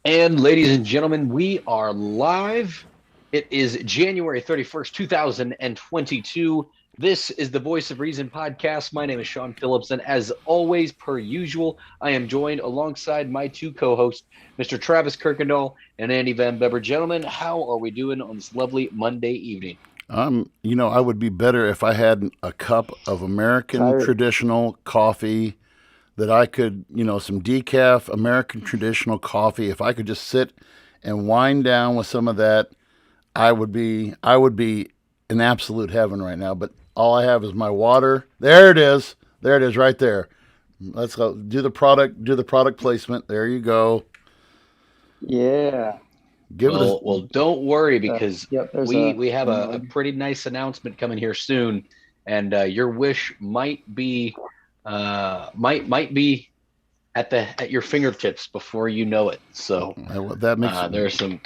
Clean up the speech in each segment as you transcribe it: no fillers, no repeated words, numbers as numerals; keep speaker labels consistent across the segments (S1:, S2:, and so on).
S1: And ladies and gentlemen, we are live. It is January 31st, 2022. This is the Voice of Reason podcast. My name is Sean Phillips, and as always, per usual, I am joined alongside my two co-hosts, Mr. Travis Kirkendall and Andy Van Beber. Gentlemen, how are we doing on this lovely Monday evening?
S2: I would be better if I had a cup of American
S3: Tired.
S2: traditional coffee that I could, some decaf American traditional coffee. If I could just sit and wind down with some of that, I would be in absolute heaven right now. But all I have is my water. There it is. There it is right there. Let's go do the product placement. There you go.
S3: Yeah.
S2: Give it a
S1: Well, don't worry because
S3: Yep. There's
S1: we have
S3: a
S1: a
S3: mug.
S1: pretty nice announcement coming here soon, and your wish might be at your fingertips before you know it. So
S2: that makes
S1: there's some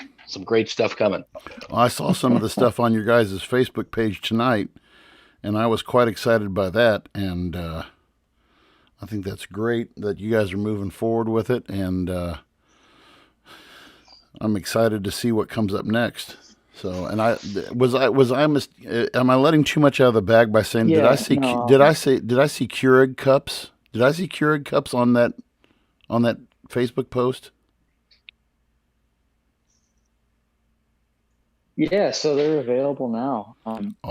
S1: great stuff coming.
S2: I saw some of the stuff on your guys' Facebook page tonight, and I was quite excited by that. And I think that's great that you guys are moving forward with it, and I'm excited to see what comes up next. So, and am I letting too much out of the bag by saying
S3: Yeah. No.
S2: did I see Keurig cups? Did I see Keurig cups on that Facebook post?
S3: Yeah. So they're available now.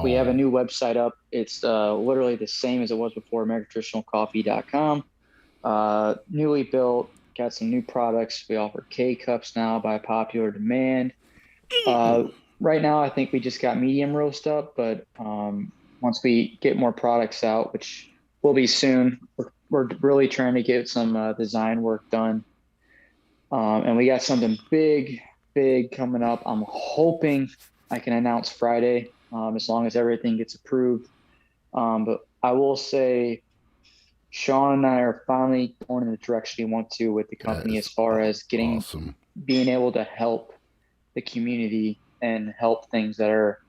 S3: We have a
S2: Oh,
S3: new website up. It's literally the same as it was before, AmericanTradititionalCoffee.com. Newly built. Got some new products. We offer K cups now by popular demand. Uh, right now, I think we just got medium roast up, but once we get more products out, which will be soon, we're really trying to get some design work done. And we got something big, big coming up. I'm hoping I can announce Friday, as long as everything gets approved. But I will say, Sean and I are finally going in the direction we want to with the
S2: that
S3: company
S2: is
S3: as far as getting
S2: awesome.
S3: being able to help the community and help things that are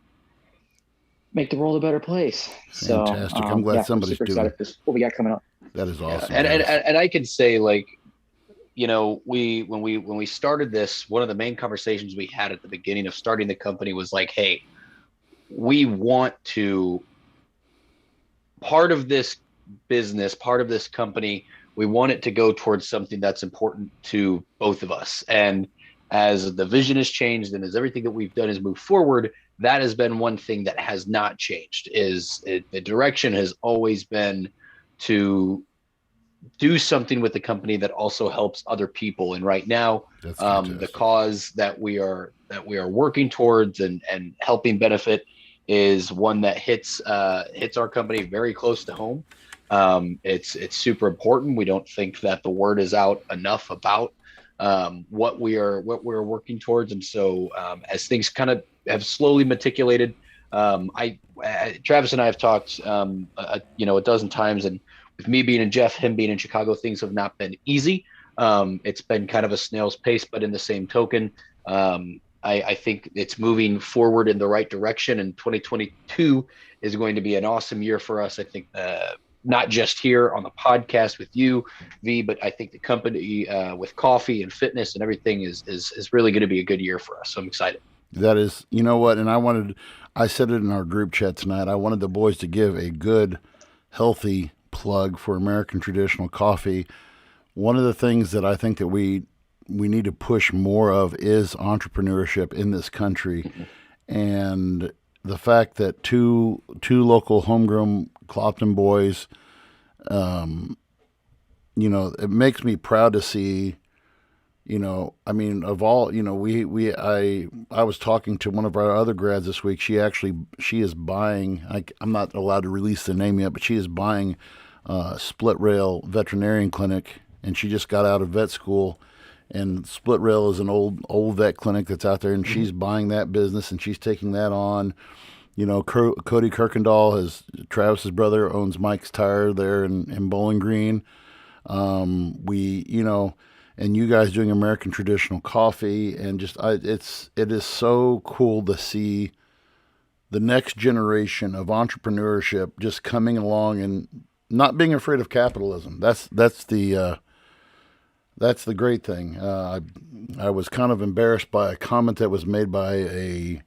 S3: make the world a better place. So
S2: Fantastic. I'm glad
S3: yeah, we're
S2: somebody's
S3: super
S2: doing
S3: excited for what we got coming up.
S2: that is
S1: Yeah,
S2: awesome,
S1: and
S2: guys.
S1: and I can say like we when we started this, one of the main conversations we had at the beginning of starting the company was like, hey, we want to part of this business, part of this company, we want it to go towards something that's important to both of us. And as the vision has changed and as everything that we've done has moved forward, that has been one thing that has not changed. The direction has always been to do something with the company that also helps other people. And right now,
S2: That's
S1: the
S2: fantastic.
S1: cause that we are working towards and helping benefit is one that hits our company very close to home. It's super important. We don't think that the word is out enough about what we're working towards, and so as things kind of have slowly matriculated, I Travis and I have talked a dozen times, and with me being in Jeff, him being in Chicago, things have not been easy. It's been kind of a snail's pace, but in the same token, I think it's moving forward in the right direction. And 2022 is going to be an awesome year for us. I think not just here on the podcast with you, V, but I think the company with coffee and fitness and everything is really going to be a good year for us. So I'm excited.
S2: That is, you know what? And I said it in our group chat tonight. I wanted the boys to give a good, healthy plug for American traditional coffee. One of the things that I think that we need to push more of is entrepreneurship in this country, and the fact that two local homegrown Clopton boys, it makes me proud to see. I mean, of all, I was talking to one of our other grads this week. She is buying. I'm not allowed to release the name yet, but she is buying a split rail veterinarian clinic, and she just got out of vet school. And Split Rail is an old vet clinic that's out there, and
S1: Mm-hmm.
S2: she's buying that business and she's taking that on. Cody Kirkendall, Travis's brother, owns Mike's Tire there in Bowling Green. We, and you guys doing American traditional coffee, and it is so cool to see the next generation of entrepreneurship just coming along and not being afraid of capitalism. That's the great thing. I was kind of embarrassed by a comment that was made by a,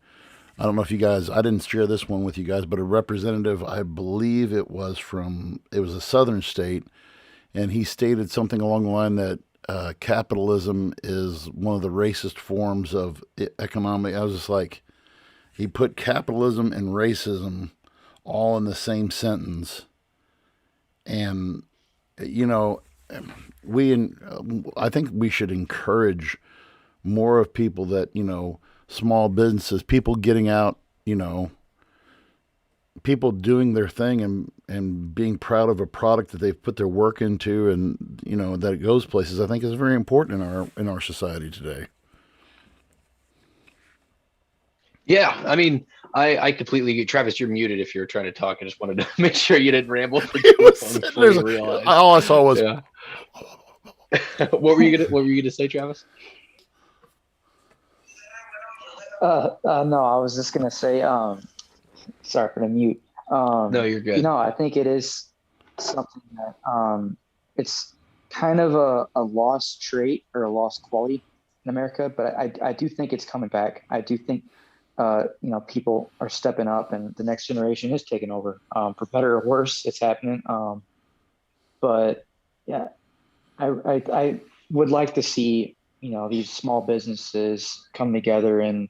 S2: I don't know if you guys, I didn't share this one with you guys, but a representative, I believe it was a southern state, and he stated something along the line that capitalism is one of the racist forms of economic. I was just like, he put capitalism and racism all in the same sentence, and you know, we I think we should encourage more of people that small businesses, people getting out, people doing their thing and being proud of a product that they've put their work into, and that it goes places. I think is very important in our society today.
S1: Yeah, I mean, I completely get Travis. You're muted if you're trying to talk. I just wanted to make sure you didn't ramble for
S2: It
S1: too
S2: was
S1: long before you realized.
S2: all I saw was
S1: Yeah. What were you gonna say, Travis?
S3: No, I was just gonna say, sorry for the mute.
S1: No, you're good.
S3: I think it is something that it's kind of a lost trait or a lost quality in America, but I do think it's coming back. I do think people are stepping up, and the next generation is taking over. For better or worse, it's happening. But yeah, I would like to see these small businesses come together and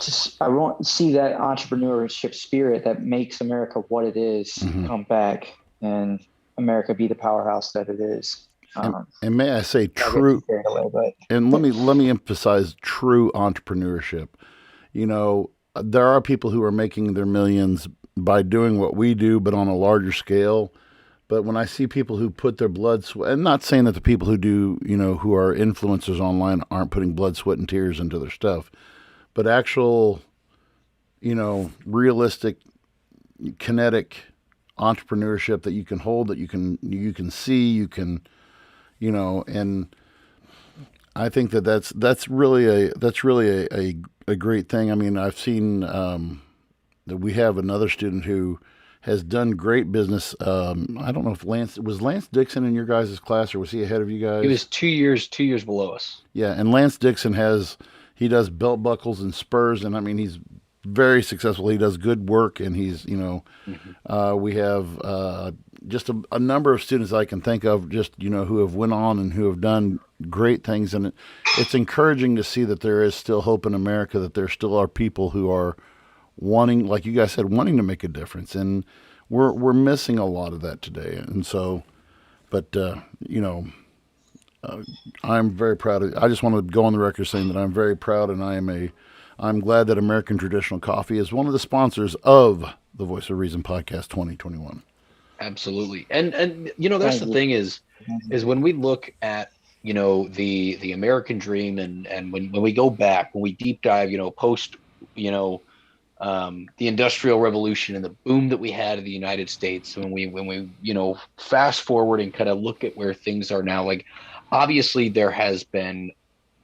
S3: just I want to see that entrepreneurship spirit that makes America what it is
S2: Mhm.
S3: come back and America be the powerhouse that it is.
S2: And may I say
S3: I'll get too
S2: true,
S3: carried away,
S2: and
S3: but
S2: let me emphasize true entrepreneurship. There are people who are making their millions by doing what we do, but on a larger scale. But when I see people who put their blood, sweat, and not saying that the people who do, who are influencers online aren't putting blood, sweat, and tears into their stuff, but actual, realistic, kinetic entrepreneurship that you can hold, that you can see, and I think that that's really a great thing. I mean, I've seen that we have another student who has done great business. I don't know if Lance Dixon in your guys' class, or was he ahead of you
S1: He
S2: guys?
S1: was 2 years below us.
S2: Yeah, and Lance Dixon he does belt buckles and spurs, and I mean he's very successful. He does good work, and
S1: Mhm.
S2: we have just a number of students I can think of, just who have went on and who have done great things, and it's encouraging to see that there is still hope in America. That there still are people who are wanting, like you guys said, wanting to make a difference, and we're missing a lot of that today. And so, but I'm very proud of. I just want to go on the record saying that I'm very proud, and I'm glad that American Traditional Coffee is one of the sponsors of the Voice of Reason podcast 2021.
S1: Absolutely. And that's
S3: thank
S1: the
S3: you.
S1: thing is when we look at the American dream, and when we go back, when we deep dive, post you know the Industrial Revolution and the boom that we had in the United States, when we fast forward and kind of look at where things are now, like obviously there has been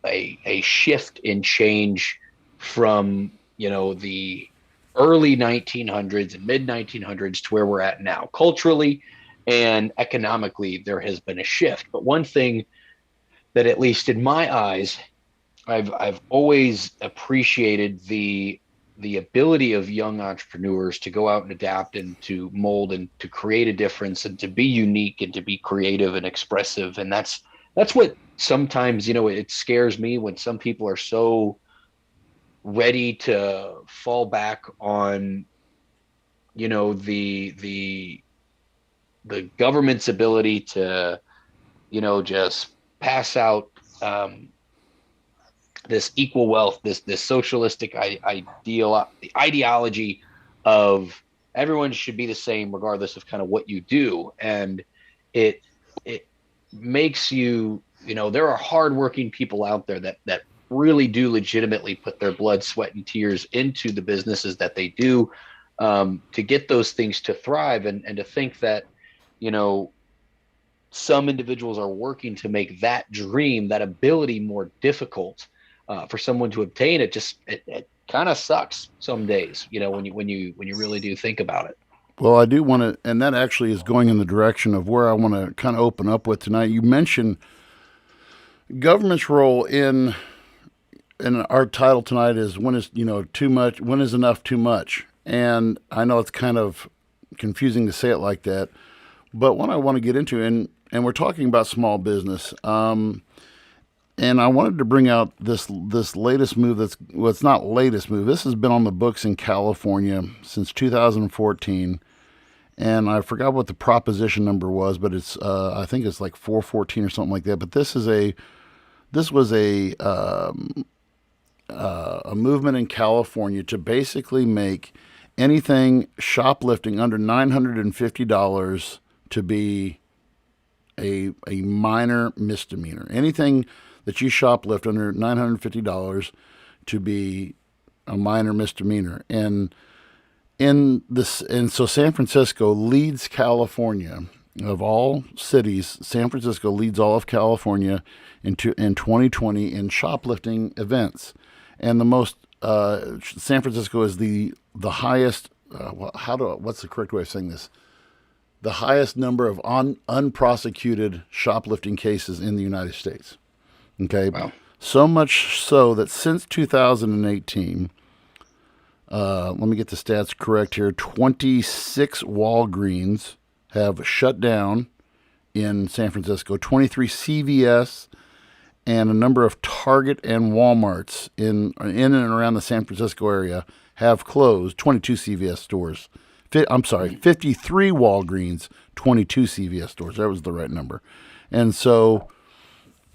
S1: a shift in change from the early 1900s and mid 1900s to where we're at now. Culturally and economically there has been a shift, but one thing that, at least in my eyes, I've always appreciated the ability of young entrepreneurs to go out and adapt and to mold and to create a difference and to be unique and to be creative and expressive. And that's what sometimes it scares me, when some people are so ready to fall back on the government's ability to just pass out this equal wealth, this socialistic ideal, the ideology of everyone should be the same regardless of kind of what you do. And it it makes there are hardworking people out there that really do legitimately put their blood, sweat, and tears into the businesses that they do, to get those things to thrive, and to think that you know some individuals are working to make that dream, that ability, more difficult for someone to obtain. It kind of sucks some days, when you really do think about it.
S2: Well, I do want to, and that actually is going in the direction of where I want to kind of open up with tonight. You mentioned government's role in, and our title tonight is when is too much, when is enough too much, and I know it's kind of confusing to say it like that, but what I want to get into, and we're talking about small business, and I wanted to bring out this latest move. It's not latest move. This has been on the books in California since 2014, and I forgot what the proposition number was, but it's I think it's like 414 or something like that. But this was a movement in California to basically make anything shoplifting under $950 to be a minor misdemeanor. Anything that you shoplift under $950 to be a minor misdemeanor. And so San Francisco leads California. Of all cities, San Francisco leads all of California in 2020 in shoplifting events, and the most San Francisco is the highest. What's the correct way of saying this? The highest number of unprosecuted shoplifting cases in the United States. Okay,
S1: Wow.
S2: so much so that since 2018, let me get the stats correct here. 26 Walgreens have shut down in San Francisco. 23 CVS and a number of Target and Walmarts in and around the San Francisco area have closed. 22 CVS stores. I'm sorry, 53 Walgreens, 22 CVS stores. That was the right number. And so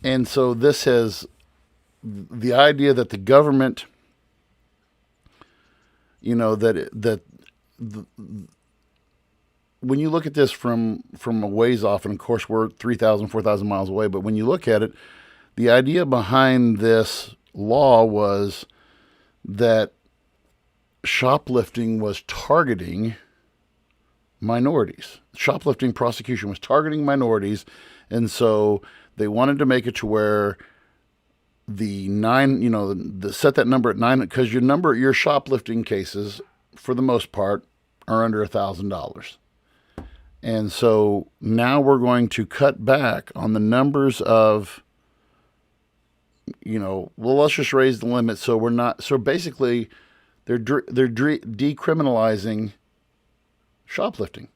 S2: this has the idea that the government, that when you look at this from a ways off, and of course we're 3,000, 4,000 miles away, but when you look at it, the idea behind this law was that shoplifting was targeting minorities. Shoplifting prosecution was targeting minorities, and so they wanted to make it to where set that number at 9, because your shoplifting cases, for the most part, are under $1,000. And so now we're going to cut back on the numbers of, let's just raise the limit. So we're not, so basically they're decriminalizing shoplifting.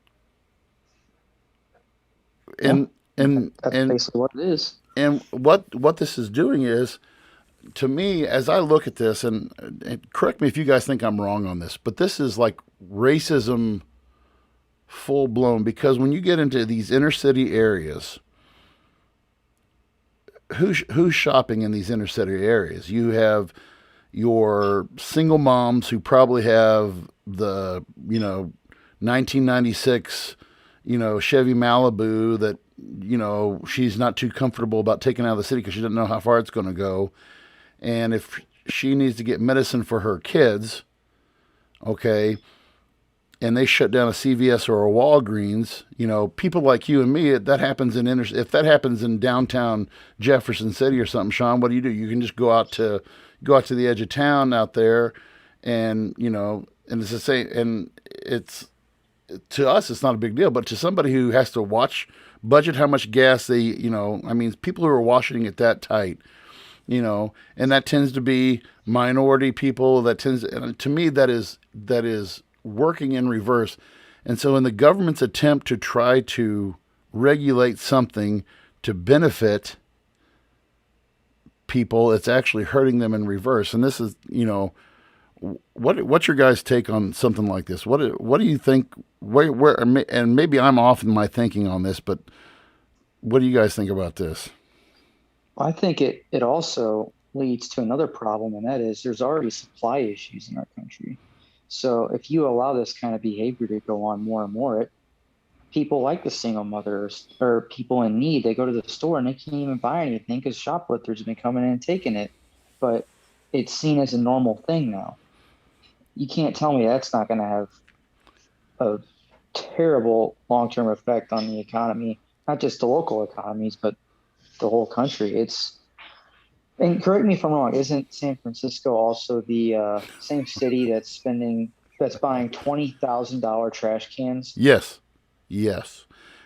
S2: And,
S3: That's basically what it is.
S2: And what this is doing is, to me, as I look at this, and correct me if you guys think I'm wrong on this, but this is like racism full blown, because when you get into these inner city areas, who's shopping in these inner city areas? You have your single moms who probably have the 1996 Chevy Malibu that she's not too comfortable about taking out of the city because she doesn't know how far it's going to go, and if she needs to get medicine for her kids, okay, and they shut down a CVS or a Walgreens, people like you and me, if that happens in downtown Jefferson City or something, Sean, what do? You can just go out to the edge of town out there, and and it's the same, and it's, to us it's not a big deal, but to somebody who has to budget how much gas they, people who are washing it that tight, and that tends to be minority people. And to me, that is working in reverse. And so in the government's attempt to try to regulate something to benefit people, it's actually hurting them in reverse. And this is, what's your guys' take on something like this? What do you think? Where and maybe I'm off in my thinking on this, but what do you guys think about this?
S3: I think it also leads to another problem, and that is there's already supply issues in our country. So if you allow this kind of behavior to go on more and more, people like the single mothers or people in need, they go to the store and they can't even buy anything because shoplifters have been coming in and taking it. But it's seen as a normal thing now. You can't tell me that's not going to have a terrible long-term effect on the economy, not just the local economies, but the whole country. And correct me if I'm wrong, isn't San Francisco also the same city that's spending that's buying $20,000 trash cans.
S2: Yes, yes,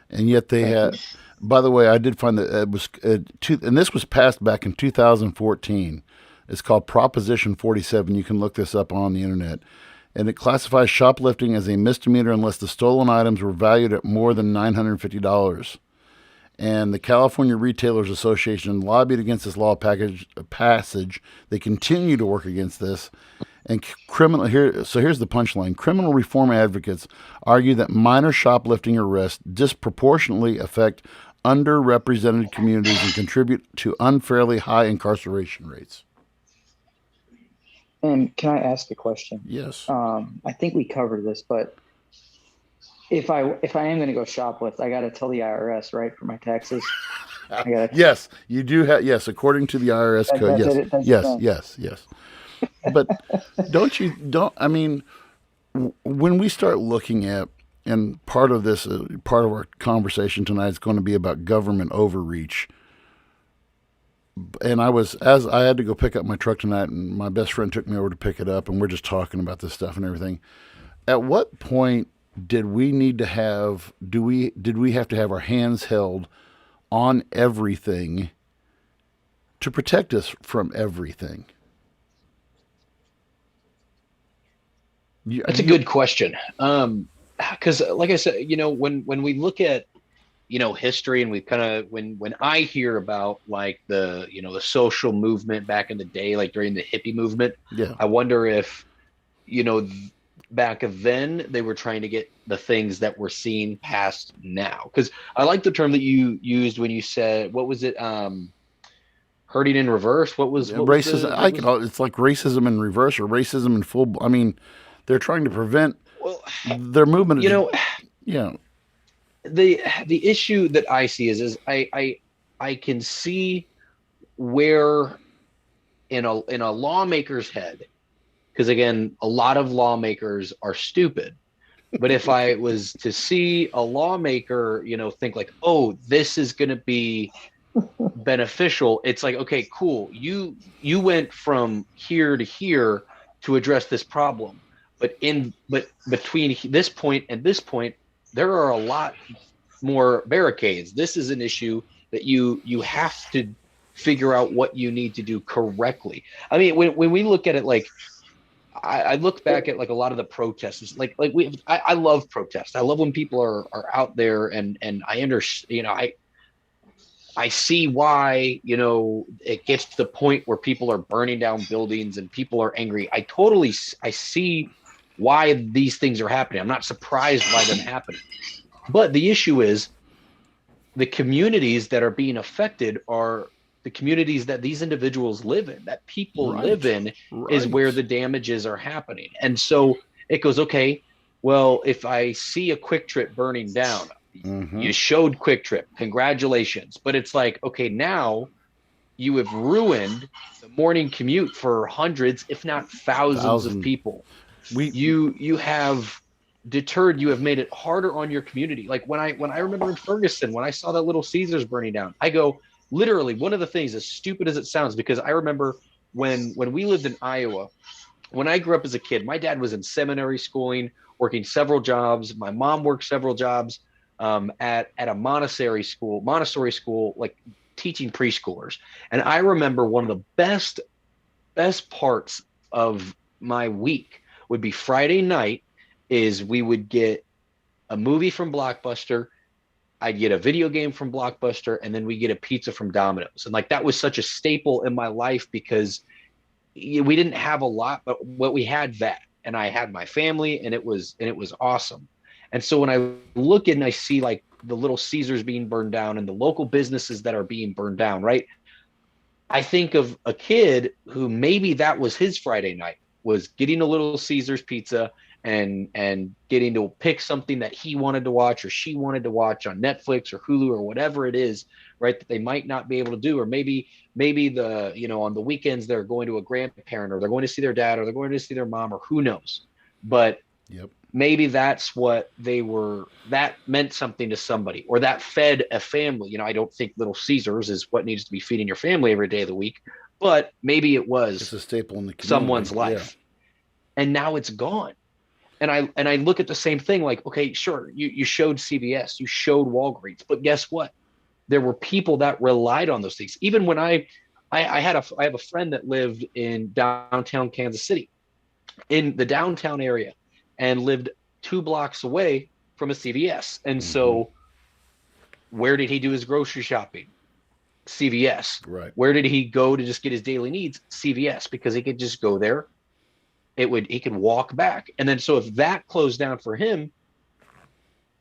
S2: and yet they
S3: Like,
S2: had. By the way, I did find that it was and this was passed back in 2014. It's called Proposition 47. You can look this up on the internet, and it classifies shoplifting as a misdemeanor unless the stolen items were valued at more than $950. And the California Retailers Association lobbied against this law passage. They continue to work against this. And here's the punchline. Criminal reform advocates argue that minor shoplifting arrests disproportionately affect underrepresented communities and contribute to unfairly high incarceration rates.
S3: and can I ask a question?
S2: Yes.
S3: I think we covered this, but if I am going to go shoplift, I got to tell the IRS, right, for my taxes.
S2: Yes, you do have. Yes, according to the IRS code. Yes. But don't. I mean, when we start looking at, and part of this, part of our conversation tonight is going to be about government overreach. And as I had to go pick up my truck tonight, and my best friend took me over to pick it up, and we're just talking about this stuff and everything. At what point did we need to have? Did we have to have our hands held on everything to protect us from everything?
S1: That's a good question. Because like I said, when we look at, history, and we kind of, when I hear about like the social movement back in the day, like during the hippie movement,
S2: Yeah.
S1: I wonder if, back then they were trying to get the things that we're seeing past now. Because I like the term that you used when you said, what was it? Hurting in reverse. What was
S2: racism? It's like racism in reverse or racism in full. I mean, they're trying to prevent their movement. Yeah.
S1: The issue that I see is I can see where in a lawmaker's head, because again, a lot of lawmakers are stupid. But if I was to see a lawmaker, think like, oh, this is going to be beneficial, it's like, okay, cool. You went from here to here to address this problem. But between this point and this point, there are a lot more barricades. This is an issue that you have to figure out what you need to do correctly. I mean, when we look at it, like I look back at like a lot of the protests, I love protests. I love when people are out there, and I understand, I see why, it gets to the point where people are burning down buildings and people are angry. I see why these things are happening. I'm not surprised by them happening. But the issue is the communities that are being affected are the communities that these individuals live in, that people live in, is where the damages are happening. And so it goes, okay, well, if I see a Quick Trip burning down, you showed Quick Trip, congratulations. But it's like, okay, now you have ruined the morning commute for hundreds, if not thousands of people. You have deterred, you have made it harder on your community. Like when I remember in Ferguson, when I saw that Little Caesars burning down, I go, literally, one of the things, as stupid as it sounds, because I remember when we lived in Iowa, when I grew up as a kid, my dad was in seminary schooling, working several jobs. My mom worked several jobs at a Montessori school, like teaching preschoolers. And I remember one of the best parts of my week would be Friday night, is we would get a movie from Blockbuster, I'd get a video game from Blockbuster, and then we get a pizza from Domino's. And like that was such a staple in my life, because we didn't have a lot, but what we had that, and I had my family, and it was awesome. And so when I look and I see like the Little Caesars being burned down and the local businesses that are being burned down, right? I think of a kid who maybe that was his Friday night, was getting a Little Caesars pizza and getting to pick something that he wanted to watch or she wanted to watch on Netflix or Hulu or whatever it is, right, that they might not be able to do. Or maybe on the weekends they're going to a grandparent, or they're going to see their dad, or they're going to see their mom, or who knows. But maybe that's what that meant something to somebody, or that fed a family. I don't think Little Caesars is what needs to be feeding your family every day of the week, but maybe it was
S2: a staple in the community.
S1: Someone's life. And now it's gone. And I look at the same thing like, okay, sure, you showed CVS, you showed Walgreens, but guess what? There were people that relied on those things. Even when I have a friend that lived in downtown Kansas City, in the downtown area, and lived 2 blocks away from a CVS. And
S2: Mm-hmm.
S1: so where did he do his grocery shopping? CVS.
S2: Right.
S1: Where did he go to just get his daily needs? CVS, because he could just go there. He could walk back. And then so if that closed down for him,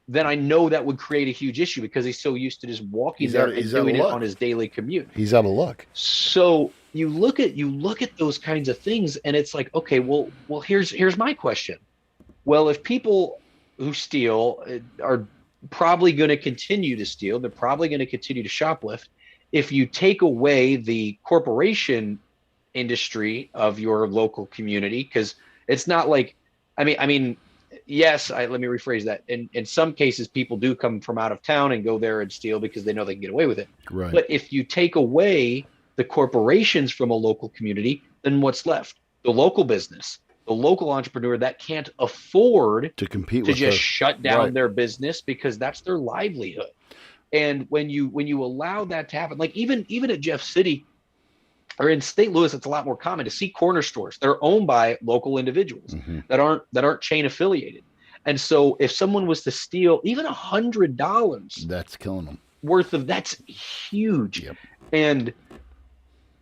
S1: then I know that would create a huge issue because he's so used to just walking there and doing it on his daily commute.
S2: He's out of luck.
S1: So you look at those kinds of things, and it's like, okay, well, here's my question. Well, if people who steal are probably going to continue to steal, they're probably going to continue to shoplift. If you take away the corporation industry of your local community, because it's not like, I mean, yes, let me rephrase that. In some cases, people do come from out of town and go there and steal because they know they can get away with it.
S2: Right.
S1: But if you take away the corporations from a local community, then what's left? The local business, the local entrepreneur that can't afford
S2: to compete
S1: to
S2: with
S1: just shut down
S2: right.
S1: their business because that's their livelihood. And when you allow that to happen, like even at Jeff City or in St. Louis, it's a lot more common to see corner stores. They're owned by local individuals
S2: Mm-hmm.
S1: that aren't chain affiliated. And so if someone was to steal even $100,
S2: that's killing them.
S1: Worth of, that's huge.
S2: Yep.
S1: And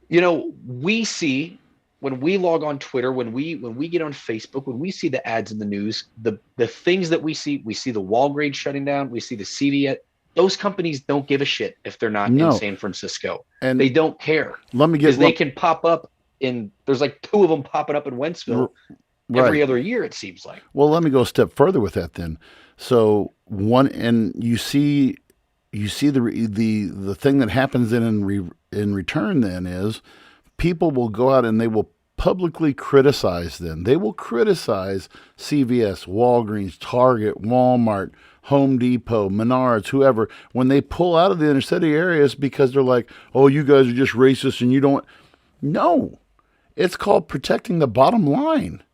S1: we see when we log on Twitter, when we get on Facebook, when we see the ads in the news, the things that we see the Walgreens shutting down, we see the CVS. Those companies don't give a shit if they're not in San Francisco. And they don't care. Because they can pop up there's like 2 of them popping up in Wentzville every other year, it seems like.
S2: Well, let me go a step further with that then. So you see the thing that happens then in return then is people will go out and they will publicly criticize them. They will criticize CVS, Walgreens, Target, Walmart, Home Depot, Menards, whoever, when they pull out of the inner city areas because they're like, oh, you guys are just racist and you don't. No, it's called protecting the bottom line.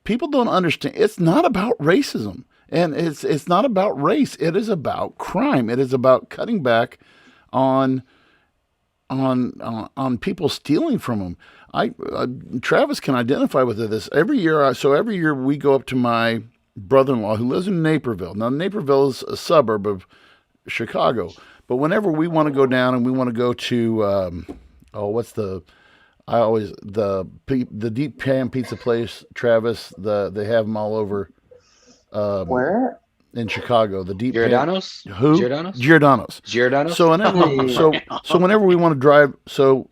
S2: People don't understand. It's not about racism, and it's not about race. It is about crime. It is about cutting back on people stealing from them. Travis can identify with this. Every year we go up to my brother-in-law who lives in Naperville. Now, Naperville is a suburb of Chicago, but whenever we want to go down and we want to go to, the Deep Pan Pizza place, Travis, they have them all over.
S3: Where?
S2: In Chicago, the Deep
S1: Giordano's?
S2: Pan. Who?
S1: Giordano's.
S2: So whenever we want to drive,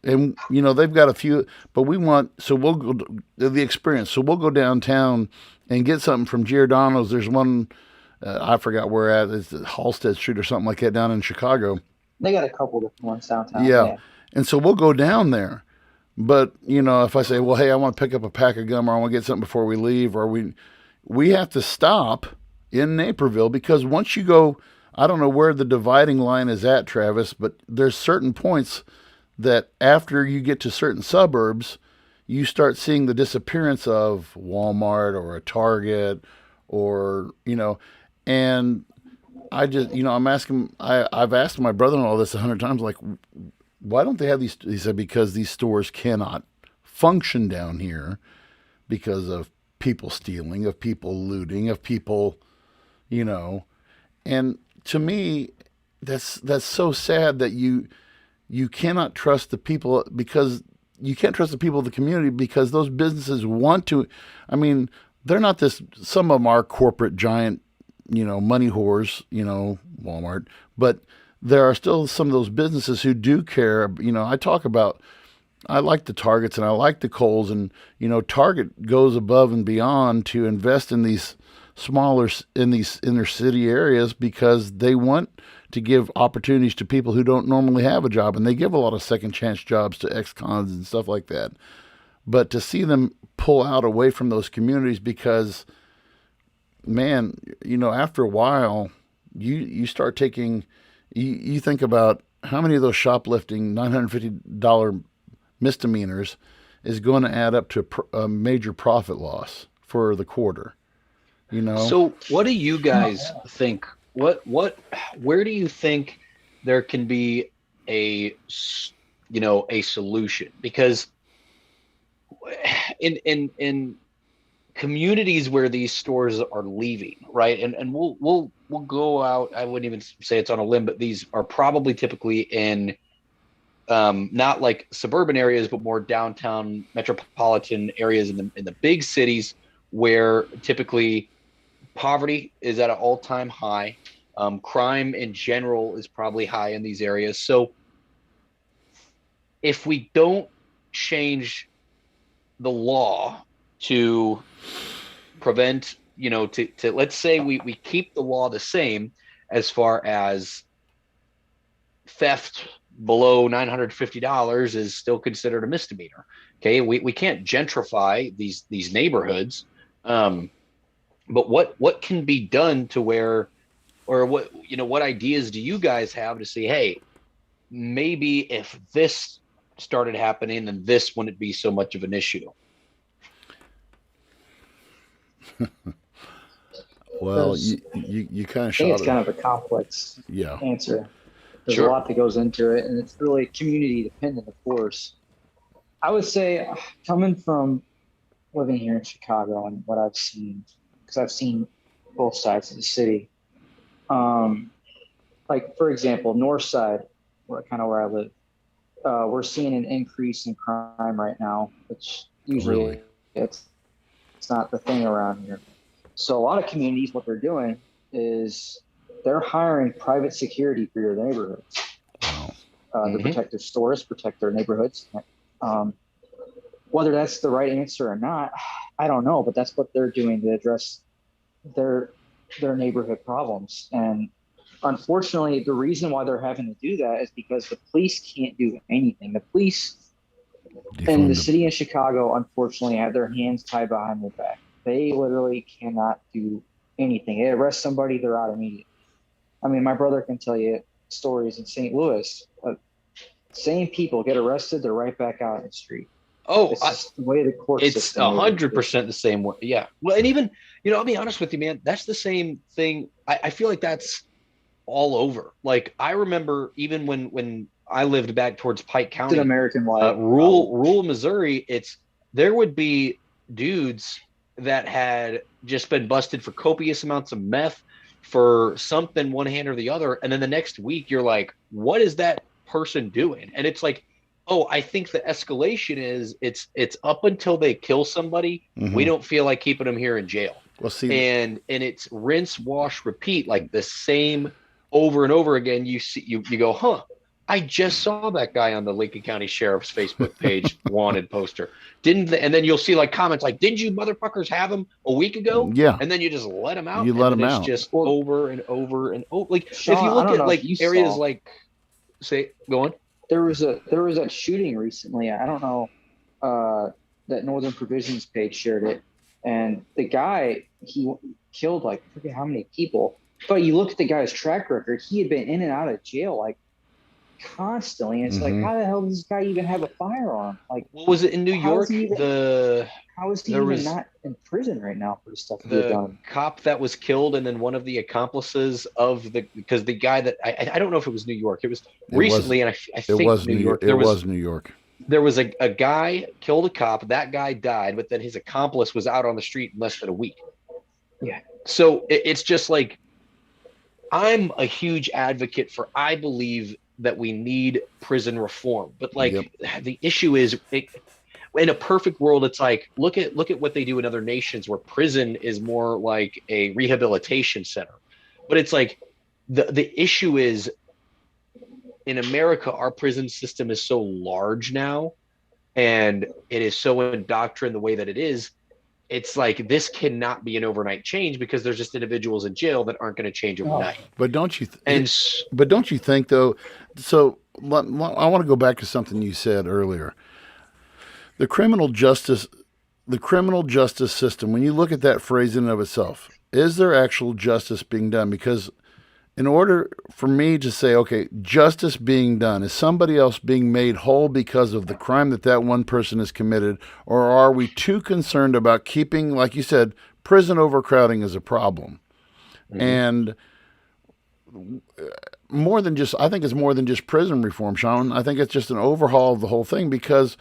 S2: they've got a few, but we'll go the experience. So we'll go downtown and get something from Giordano's. There's one, I forgot where at. It's Halstead Street or something like that down in Chicago.
S3: They got a couple different ones downtown.
S2: Yeah. And so we'll go down there. But, if I say, well, hey, I want to pick up a pack of gum or I want to get something before we leave, or we have to stop in Naperville because once you go, I don't know where the dividing line is at, Travis, but there's certain points that after you get to certain suburbs, you start seeing the disappearance of Walmart or a Target or, and I just, I'm asking, I've asked my brother-in-law this 100 times, like, why don't they have these? He said, because these stores cannot function down here because of people stealing, of people looting, of people, and to me, that's so sad that you cannot trust the people because you can't trust the people of the community because those businesses want to. I mean, they're not this. Some of them are corporate giant, money whores, Walmart, but there are still some of those businesses who do care. I like the Targets and I like the Kohl's, and Target goes above and beyond to invest in these in these inner city areas because they want to give opportunities to people who don't normally have a job, and they give a lot of second chance jobs to ex-cons and stuff like that. But to see them pull out away from those communities because, man, after a while, you start taking, you think about how many of those shoplifting $950 misdemeanors is going to add up to a major profit loss for the quarter. You know,
S1: So, what do you
S3: Oh,
S1: guys
S3: yeah.
S1: think? Where do you think there can be a, a solution? Because in communities where these stores are leaving, right? And we'll go out. I wouldn't even say it's on a limb, but these are probably typically in not like suburban areas, but more downtown metropolitan areas in the big cities where typically poverty is at an all-time high. Crime in general is probably high in these areas. So if we don't change the law to prevent, to let's say we keep the law the same as far as theft below $950 is still considered a misdemeanor. Okay, we can't gentrify these neighborhoods, but what can be done to where, or what ideas do you guys have to say, hey, maybe if this started happening, then this wouldn't be so much of an issue.
S2: well,
S3: There's,
S2: you kind of
S3: I think
S2: shot
S3: it's
S2: it.
S3: kind of a complex
S2: Yeah.
S3: answer. There's a
S1: Sure.
S3: lot that goes into it, and it's really community dependent, of course. I would say, coming from living here in Chicago and what I've seen, because I've seen both sides of the city. Um, like for example, North Side, where I live, we're seeing an increase in crime right now, which
S2: Really.
S3: usually it's not the thing around here. So a lot of communities, what they're doing is they're hiring private security for your neighborhoods
S2: Wow.
S3: to
S1: Mm-hmm.
S3: protect their stores, protect their neighborhoods. Um, whether that's the right answer or not, I don't know, but that's what they're doing to address their their neighborhood problems. And unfortunately, the reason why they're having to do that is because the police can't do anything. The police in the
S2: Defund
S3: city of Chicago, unfortunately, have their hands tied behind their back. They literally cannot do anything. They arrest somebody, they're out immediately. I mean, my brother can tell you stories in St. Louis. Same people get arrested, they're right back out in the street.
S1: Oh,
S3: It's just the way the court
S1: it's
S3: system
S1: a
S3: is.
S1: hundred percent the same way. Yeah. Well, and even, I'll be honest with you, man, that's the same thing. I feel like that's all over. Like I remember even when I lived back towards Pike
S3: It's an
S1: County,
S3: American wide problem.
S1: rural Missouri, there would be dudes that had just been busted for copious amounts of meth for something one hand or the other, and then the next week you're like, what is that person doing? And it's like, oh, I think the escalation is it's up until they kill somebody, we
S2: hmm
S1: don't feel like keeping them here in jail.
S2: Well, see,
S1: And it's rinse, wash, repeat, like the same over and over again. You see, you go, huh? I just saw that guy on the Lincoln County Sheriff's Facebook page wanted poster. Didn't they? And then you'll see like comments like, "Didn't you motherfuckers have him a week ago?"
S2: yeah,
S1: And then you just let him out,
S2: you
S1: and
S2: let
S1: then
S2: them
S1: it's
S2: out.
S1: just
S3: Well,
S1: over and over and over. Like if you
S3: Sean, I
S1: look
S3: don't
S1: at
S3: know if
S1: like
S3: you
S1: areas
S3: saw,
S1: like, say, go on.
S3: there was that shooting recently. I don't know, uh, that Northern Provisions page shared it, and the guy, he killed like I forget how many people. But you look at the guy's track record; he had been in and out of jail like constantly, and it's like,
S2: hmm
S3: how the hell does this guy even have a firearm? Like,
S1: What was it in New
S3: how is
S1: York?
S3: he even
S1: The
S3: how is he
S1: there
S3: even
S1: was
S3: not in prison right now for the stuff he had
S1: the
S3: done?
S1: cop that was killed, and then one of the accomplices of the, because the guy that I don't know if it was New York. It was
S2: It was
S1: recently, and I think New York.
S2: It was New York.
S1: There was a guy killed a cop. That guy died, but then his accomplice was out on the street in less than a week.
S3: Yeah.
S1: So it's just like, I'm a huge advocate for, I believe that we need prison reform, but
S2: Yep.
S1: like the issue is, in a perfect world, it's like, look at what they do in other nations where prison is more like a rehabilitation center. But it's like the issue is, in America, our prison system is so large now, and it is so indoctrined the way that it is. It's like this cannot be an overnight change because there's just individuals in jail that aren't going to change
S3: Oh,
S1: overnight.
S2: But don't you?
S1: And
S2: But don't you think though? So I want to go back to something you said earlier. The criminal justice, the criminal justice system. When you look at that phrase in and of itself, is there actual justice being done? Because in order for me to say, okay, justice being done, is somebody else being made whole because of the crime that that one person has committed, or are we too concerned about keeping, like you said, prison overcrowding is a problem?
S1: Mm-hmm.
S2: And more than just, I think it's more than just prison reform, Sean. I think it's just an overhaul of the whole thing, because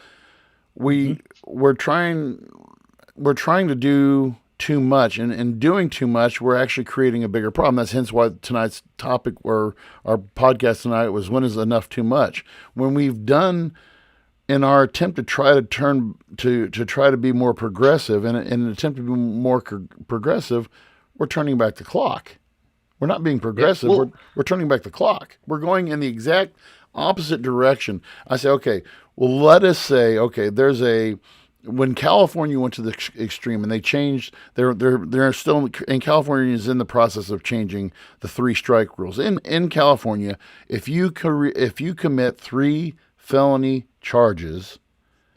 S3: Mm-hmm.
S2: we're trying to do too much, and in doing too much, we're actually creating a bigger problem. That's hence why tonight's topic, or our podcast tonight, was when is enough too much? When we've done, in our attempt to try to turn to try to be more progressive, and in an attempt to be more progressive, we're turning back the clock. We're not being
S1: Yeah.
S2: progressive.
S1: Well,
S2: We're turning back the clock. We're going in the exact opposite direction. I say, okay, well, let us say, okay, there's a, when California went to the extreme and they changed, they're still, in California is in the process of changing the three strike rules. In California, if you commit three felony charges,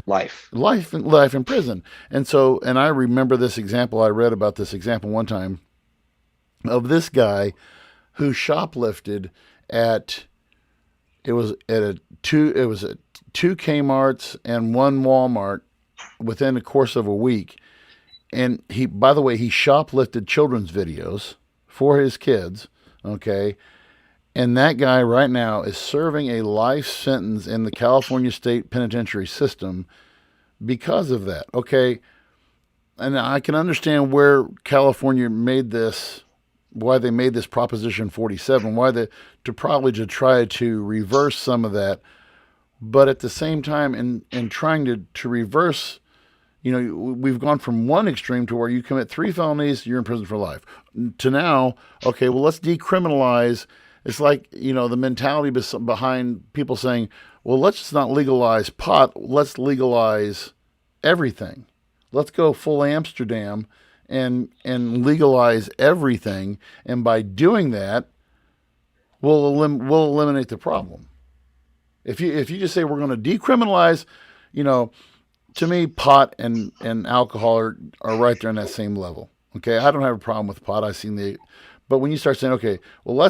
S1: life.
S2: life in prison. And so, and I remember this example. I read about this example one time of this guy who shoplifted at, it was at a two it was at two Kmart's and one Walmart within the course of a week. And he, by the way, he shoplifted children's videos for his kids. Okay. And that guy right now is serving a life sentence in the California state penitentiary system because of that. Okay. And I can understand where California made this, why they made this Proposition 47, why they, to probably to try to reverse some of that. But at the same time, in trying to reverse, we've gone from one extreme to where you commit three felonies, you're in prison for life, to now, okay, well, let's decriminalize. It's like, the mentality behind people saying, well, let's just not legalize pot, let's legalize everything. Let's go full Amsterdam and legalize everything. And by doing that, we'll eliminate the problem. If you just say we're going to decriminalize, you know, to me, pot and alcohol are right there on that same level. Okay, I don't have a problem with pot. I've seen the, but when you start saying, okay, well,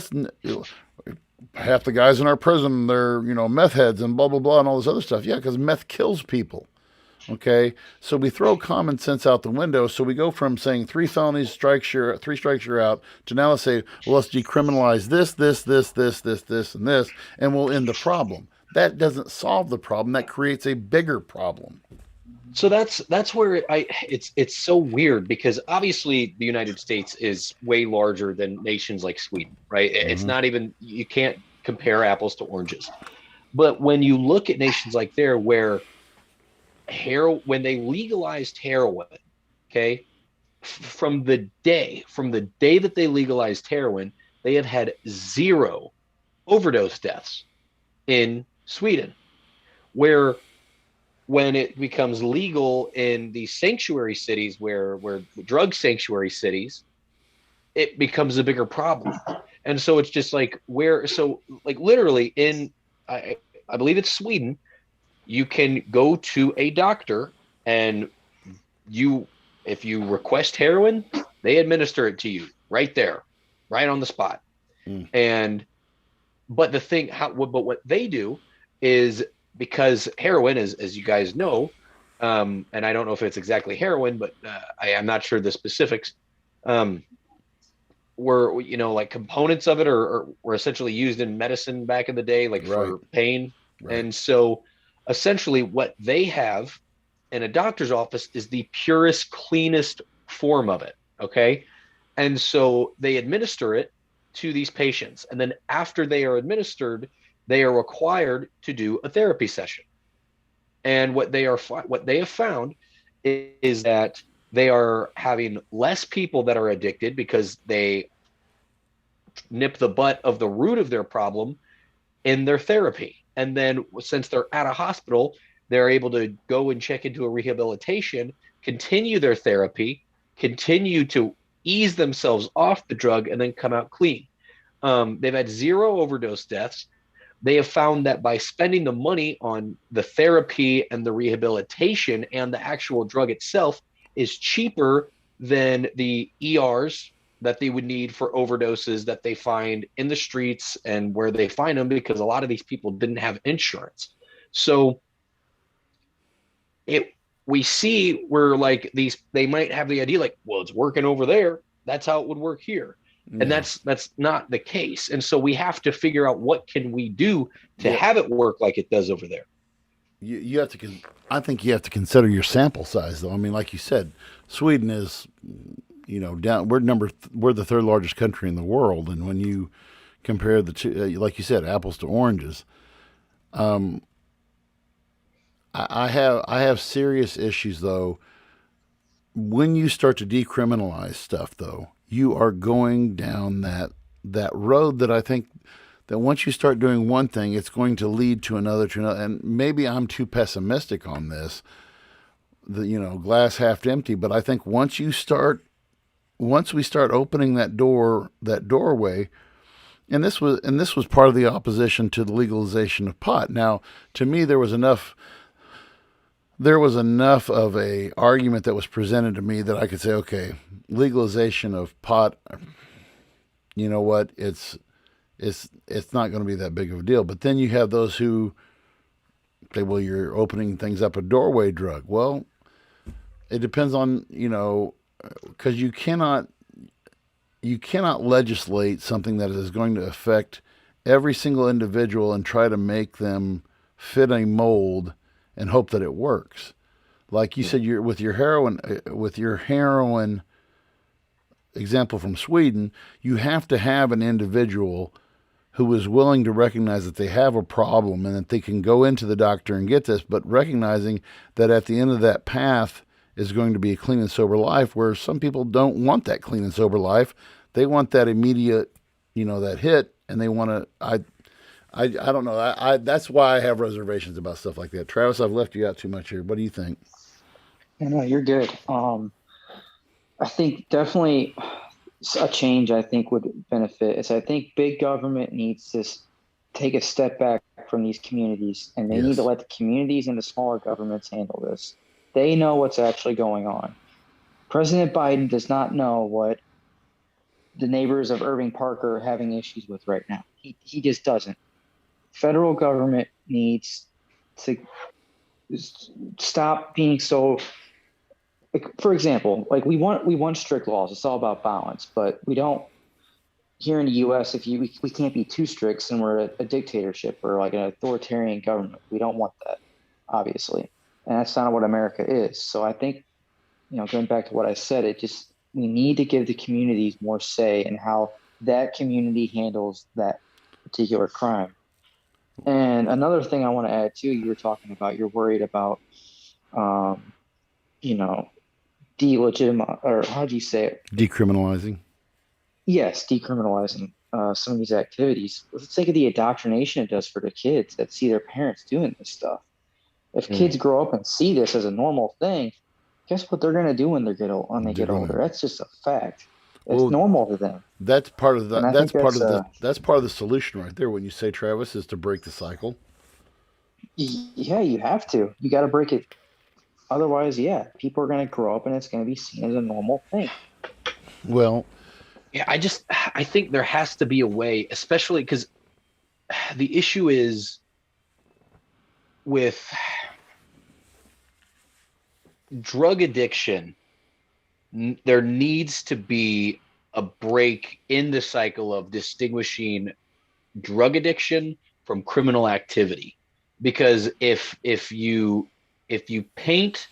S2: half the guys in our prison, they're meth heads and blah blah blah and all this other stuff. Yeah, because meth kills people. Okay, so we throw common sense out the window. So we go from saying three felonies, three strikes, you're out, to now let's say, well, let's decriminalize this, and this, and we'll end the problem. That doesn't solve the problem. That creates a bigger problem.
S1: So that's where it's so weird, because obviously the United States is way larger than nations like Sweden, right? It's
S2: Mm-hmm.
S1: not even, you can't compare apples to oranges. But when you look at nations like there, where when they legalized heroin, okay, from the day that they legalized heroin, they have had zero overdose deaths in Sweden. Where when it becomes legal in the sanctuary cities, where drug sanctuary cities, it becomes a bigger problem. And so it's just like, like literally in, I believe it's Sweden, you can go to a doctor, and if you request heroin, they administer it to you right there, right on the spot.
S2: Mm.
S1: And but the thing, but what they do is, because heroin is, as you guys know, and I don't know if it's exactly heroin, but I am not sure the specifics. Um, were like components of it, or were essentially used in medicine back in the day, like
S2: Right,
S1: for pain.
S2: right.
S1: And so, essentially, what they have in a doctor's office is the purest, cleanest form of it. Okay, and so they administer it to these patients, and then after they are administered, they are required to do a therapy session. And what they have found is that they are having less people that are addicted, because they nip the butt of the root of their problem in their therapy. And then, since they're at a hospital, they're able to go and check into a rehabilitation, continue their therapy, continue to ease themselves off the drug, and then come out clean. They've had zero overdose deaths. They have found that by spending the money on the therapy and the rehabilitation, and the actual drug itself is cheaper than the ERs that they would need for overdoses that they find in the streets and where they find them, because a lot of these people didn't have insurance. So it we see where like these they might have the idea like, well, it's working over there, that's how it would work here. And
S2: Yeah.
S1: that's not the case. And so we have to figure out what can we do to
S2: Yeah.
S1: have it work like it does over there.
S2: You have to. I think you have to consider your sample size, though. I mean, like you said, Sweden is, down. We're the third largest country in the world, and when you compare the two, like you said, apples to oranges, I have serious issues though. When you start to decriminalize stuff, though, you are going down that road that I think that once you start doing one thing, it's going to lead to another, to another. And maybe I'm too pessimistic on this, glass half empty. But I think once we start opening that doorway, and this was part of the opposition to the legalization of pot. Now, to me, there was enough of a argument that was presented to me that I could say, okay, legalization of pot, you know what, it's not going to be that big of a deal. But then you have those who say, well, you're opening things up a doorway drug. Well, it depends on, because you cannot legislate something that is going to affect every single individual and try to make them fit a mold and hope that it works. Like you said, you're with your heroin example from Sweden, you have to have an individual who is willing to recognize that they have a problem and that they can go into the doctor and get this, but recognizing that at the end of that path is going to be a clean and sober life, where some people don't want that clean and sober life. They want that immediate, that hit, and they want to. I don't know. That's why I have reservations about stuff like that. Travis, I've left you out too much here. What do you think?
S3: No, you're good. I think definitely a change I think would benefit is I think big government needs to take a step back from these communities, and they need to
S2: Yes.
S3: let the communities and the smaller governments handle this. They know what's actually going on. President Biden does not know what the neighbors of Irving Park are having issues with right now. He just doesn't. Federal government needs to stop being so, like, for example, like we want strict laws. It's all about balance, but we don't here in the U.S. If we can't be too strict, and we're a dictatorship or like an authoritarian government. We don't want that, obviously, and that's not what America is. So I think, going back to what I said, we need to give the communities more say in how that community handles that particular crime. And another thing I want to add too, you were talking about, you're worried about, you know, delegitimize, or how do you say it?
S2: Decriminalizing.
S3: Yes, decriminalizing some of these activities. Let's think of the indoctrination it does for the kids that see their parents doing this stuff. If kids grow up and see this as a normal thing, guess what they're going to do when they get older? That's just a fact. It's
S2: Well,
S3: normal to them,
S2: that's part of the
S3: and I
S2: that's
S3: think
S2: part
S3: that's
S2: of the that's part of the solution right there. When you say, Travis, is to break the cycle.
S3: yeah, you have to. You got to break it. Otherwise, yeah, people are going to grow up and it's going to be seen as a normal thing.
S2: Well,
S1: Yeah, I think there has to be a way, especially because the issue is with drug addiction. There needs to be a break in the cycle of distinguishing drug addiction from criminal activity, because if you paint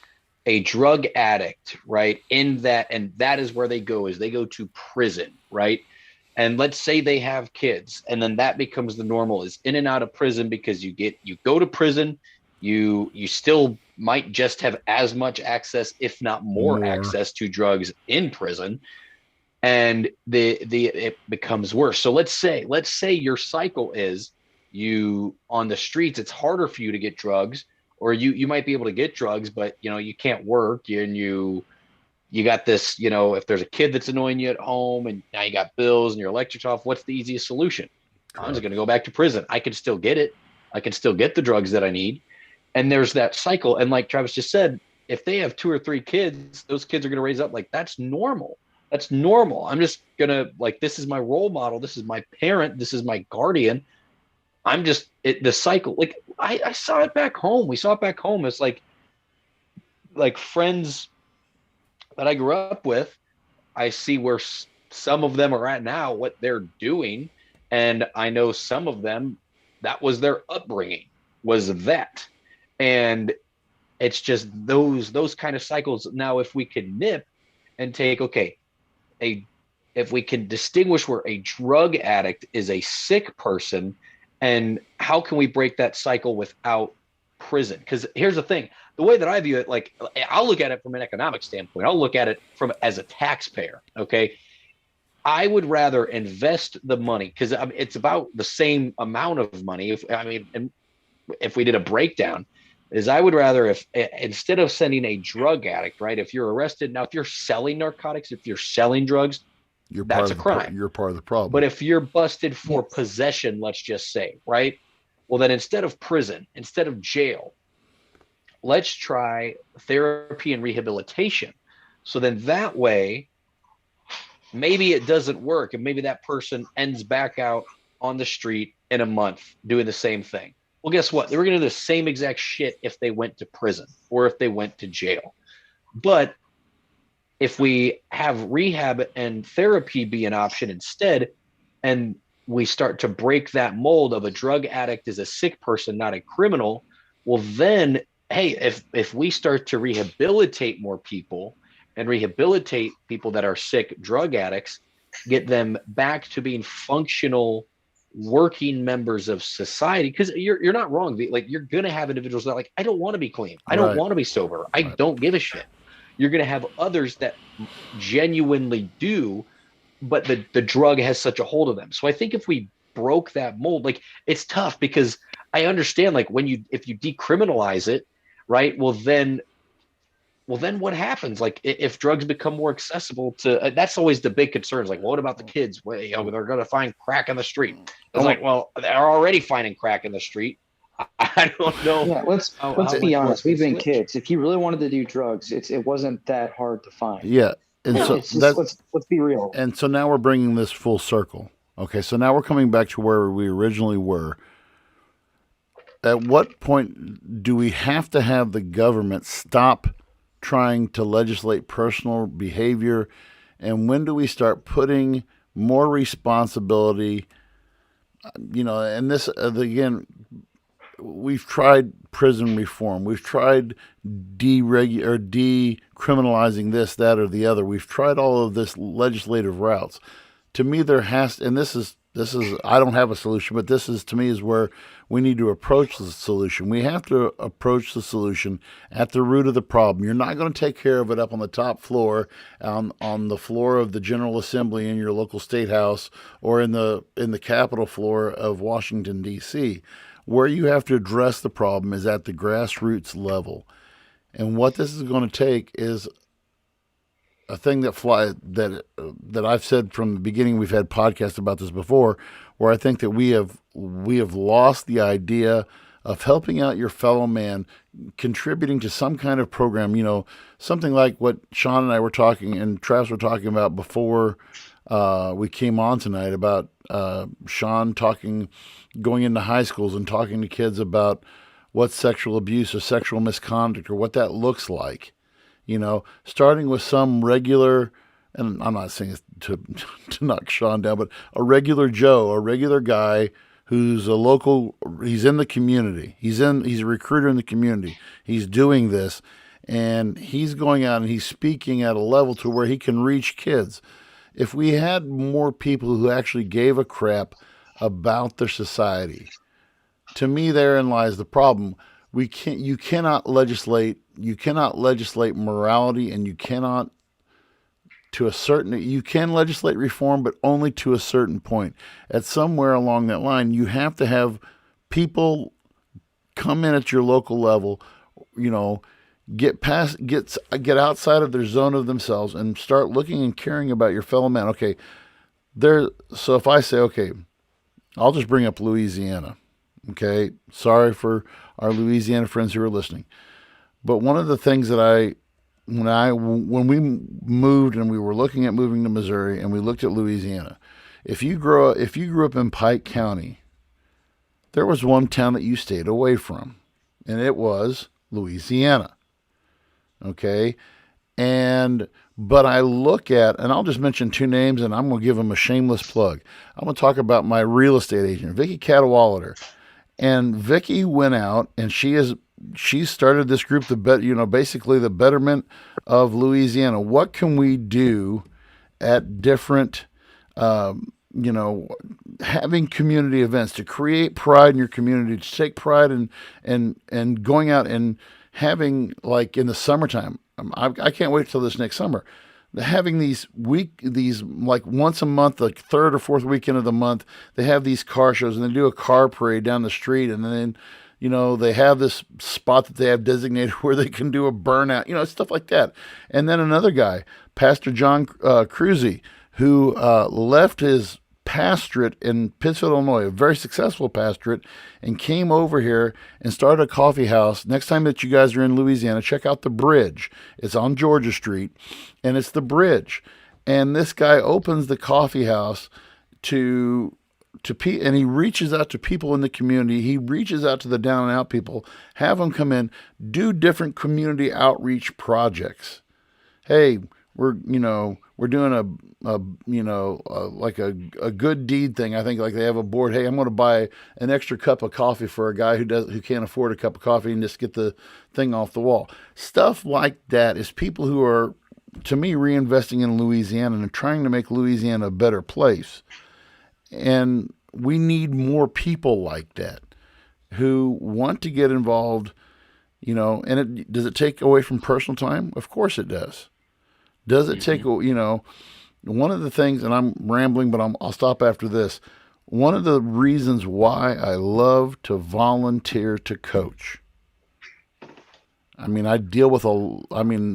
S1: a drug addict, right, in that, and that is where they go to prison, right? And let's say they have kids, and then that becomes the normal, is in and out of prison, because you go to prison, you still might just have as much access, if not more
S2: more.
S1: access to drugs in prison, and the it becomes worse. So let's say your cycle is, you on the streets, it's harder for you to get drugs, or you might be able to get drugs, but you can't work, and you got this, if there's a kid that's annoying you at home, and now you got bills and your electric's off, what's the easiest solution? I'm just
S2: Correct.
S1: going to go back to prison. I can still get it. I can still get the drugs that I need. And there's that cycle. And like Travis just said, if they have 2 or 3 kids, those kids are going to raise up like that's normal. That's normal. I'm just gonna like this is my role model. This is my parent. This is my guardian. I'm just the cycle. Like I saw it back home. We saw it back home. It's like friends that I grew up with. I see where some of them are at now, what they're doing, and I know some of them that was their upbringing was that, and it's just those kind of cycles. Now, if we can nip and take okay, a if we can distinguish where a drug addict is a sick person, and how can we break that cycle without prison? Because here's the thing, the way that I view it, like I'll look at it from an economic standpoint, I'll look at it from as a taxpayer. Okay, I would rather invest the money because it's about the same amount of money. If I mean, and if we did a breakdown, is I would rather if instead of sending a drug addict, right? If you're arrested now, if you're selling narcotics, if you're selling drugs, that's a crime.
S2: You're part of the problem.
S1: But if you're busted for possession, let's just say, right? Well, then instead of prison, instead of jail, let's try therapy and rehabilitation. So then that way, maybe it doesn't work, and maybe that person ends back out on the street in a month doing the same thing. Well, guess what? They were going to do the same exact shit if they went to prison or if they went to jail. But if we have rehab and therapy be an option instead, and we start to break that mold of a drug addict is a sick person, not a criminal, well, then, hey, if we start to rehabilitate more people and rehabilitate people that are sick drug addicts, get them back to being functional working members of society, because you're not wrong. Like you're gonna have individuals that like, I don't want to be clean, I don't want to be sober, I don't give a shit. You're gonna have others that genuinely do, but the drug has such a hold of them. So I think if we broke that mold, like it's tough because I understand like if you decriminalize it, right? Well then what happens? Like if drugs become more accessible to, that's always the big concern. Is like, well, what about the kids? Well, they're going to find crack in the street. It's like, well, they're already finding crack in the street. I don't know.
S3: Yeah, let's be honest. We've been kids. If you really wanted to do drugs, it wasn't that hard to find.
S2: Yeah, and so
S3: let's be real.
S2: And so now we're bringing this full circle. Okay, so now we're coming back to where we originally were. At what point do we have to have the government stop trying to legislate personal behavior, and when do we start putting more responsibility? And this again, we've tried prison reform, we've tried decriminalizing this, that, or the other. We've tried all of this legislative routes. To me, there has, and this is I don't have a solution, but this is to me is where we need to approach the solution. We have to approach the solution at the root of the problem. You're not going to take care of it up on the top floor, on the floor of the General Assembly in your local state house, or in the Capitol floor of Washington, D.C. Where you have to address the problem is at the grassroots level. And what this is going to take is a thing that I've said from the beginning. We've had podcasts about this before, where I think that we have lost the idea of helping out your fellow man, contributing to some kind of program. Something like what Sean and I were talking and Travis were talking about before we came on tonight, about Sean going into high schools and talking to kids about what sexual abuse or sexual misconduct or what that looks like. Starting with some regular, and I'm not saying to knock Sean down, but a regular Joe, a regular guy who's he's in the community. He's a recruiter in the community. He's doing this, and he's going out and he's speaking at a level to where he can reach kids. If we had more people who actually gave a crap about their society, to me, therein lies the problem. You cannot legislate morality, and you can legislate reform, but only to a certain point. At somewhere along that line, you have to have people come in at your local level, get outside of their zone of themselves and start looking and caring about your fellow man. Okay, so if I say, okay, I'll just bring up Louisiana. Okay, sorry for our Louisiana friends who are listening. But one of the things that when we moved and we were looking at moving to Missouri and we looked at Louisiana, if you grew up in Pike County, there was one town that you stayed away from, and it was Louisiana. Okay, and but I look at, and I'll just mention two names, and I'm going to give them a shameless plug. I'm going to talk about my real estate agent, Vicky Cadwallader, and Vicky went out and she started this group, basically the betterment of Louisiana. What can we do at different, you know, having community events to create pride in your community, to take pride in and going out and having, like, in the summertime. I can't wait till this next summer. Having these like once a month, like third or fourth weekend of the month, they have these car shows and they do a car parade down the street, and then they have this spot that they have designated where they can do a burnout, stuff like that. And then another guy, Pastor John Cruzy, who left his pastorate in Pittsfield, Illinois, a very successful pastorate, and came over here and started a coffee house. Next time that you guys are in Louisiana, check out The Bridge. It's on Georgia Street, and it's The Bridge. And this guy opens the coffee house and he reaches out to people in the community. He reaches out to the down and out people, have them come in, do different community outreach projects. Hey, we're doing like a good deed thing. I think, like, they have a board. Hey, I'm going to buy an extra cup of coffee for a guy who can't afford a cup of coffee, and just get the thing off the wall. Stuff like that is people who are, to me, reinvesting in Louisiana and trying to make Louisiana a better place. And we need more people like that who want to get involved. And does it take away from personal time? Of course it does. Does it take, one of the things, and I'm rambling, but I'll stop after this. One of the reasons why I love to volunteer to coach. I mean, I deal with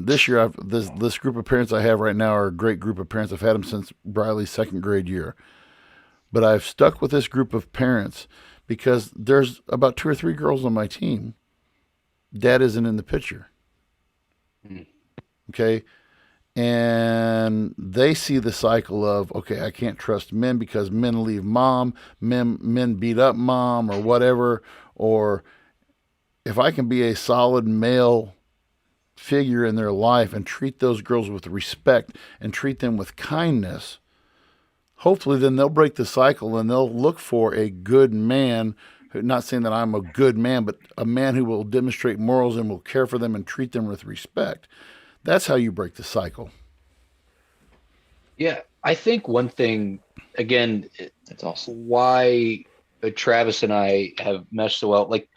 S2: this year, this group of parents I have right now are a great group of parents. I've had them since Briley's second grade year. But I've stuck with this group of parents because there's about 2 or 3 girls on my team. Dad isn't in the picture. Okay. And they see the cycle of, okay, I can't trust men because men leave mom, men beat up mom or whatever. Or if I can be a solid male figure in their life and treat those girls with respect and treat them with kindness, hopefully then they'll break the cycle and they'll look for a good man. Not saying that I'm a good man, but a man who will demonstrate morals and will care for them and treat them with respect. That's how you break the cycle.
S1: Yeah, I think one thing, again,
S3: That's awesome.
S1: why Travis and I have meshed so well, like,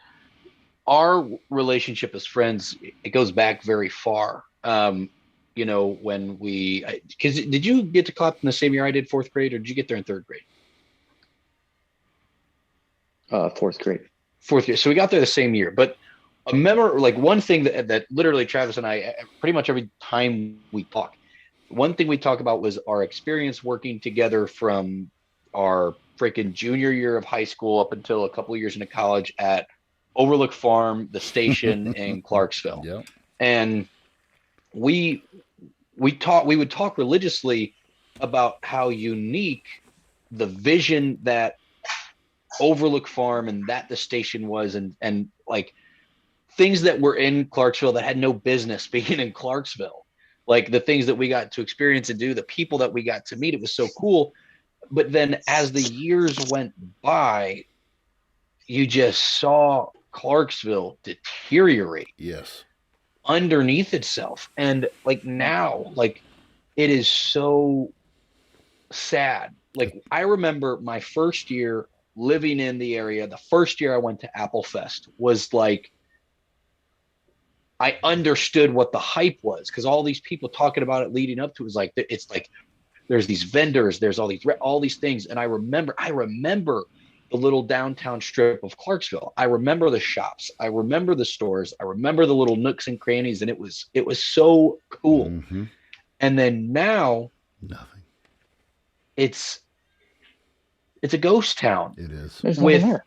S1: our relationship as friends, it goes back very far. When because did you get to Clapton the same year I did, 4th grade, or did you get there in 3rd grade?
S3: 4th grade.
S1: 4th grade. So we got there the same year. But I remember, like, one thing that literally Travis and I, pretty much every time we talk, one thing we talk about was our experience working together from our freaking junior year of high school up until a couple of years into college at Overlook Farm, the station in Clarksville.
S2: Yep.
S1: And we would talk religiously about how unique the vision that Overlook Farm and that the station was, and like things that were in Clarksville that had no business being in Clarksville, like the things that we got to experience and do, the people that we got to meet. It was so cool. But then as the years went by, you just saw Clarksville deteriorate.
S2: Yes.
S1: Underneath itself. And like now, like, it is so sad. Like, I remember my first year living in the area, the first year I went to Apple Fest was like, I understood what the hype was, because all these people talking about it leading up to it was like, it's like there's these vendors, there's all these things. And I remember the little downtown strip of Clarksville. I remember the shops. I remember the stores. I remember the little nooks and crannies, and it was so cool.
S2: Mm-hmm.
S1: And then now,
S2: nothing.
S1: It's a ghost town.
S2: It is.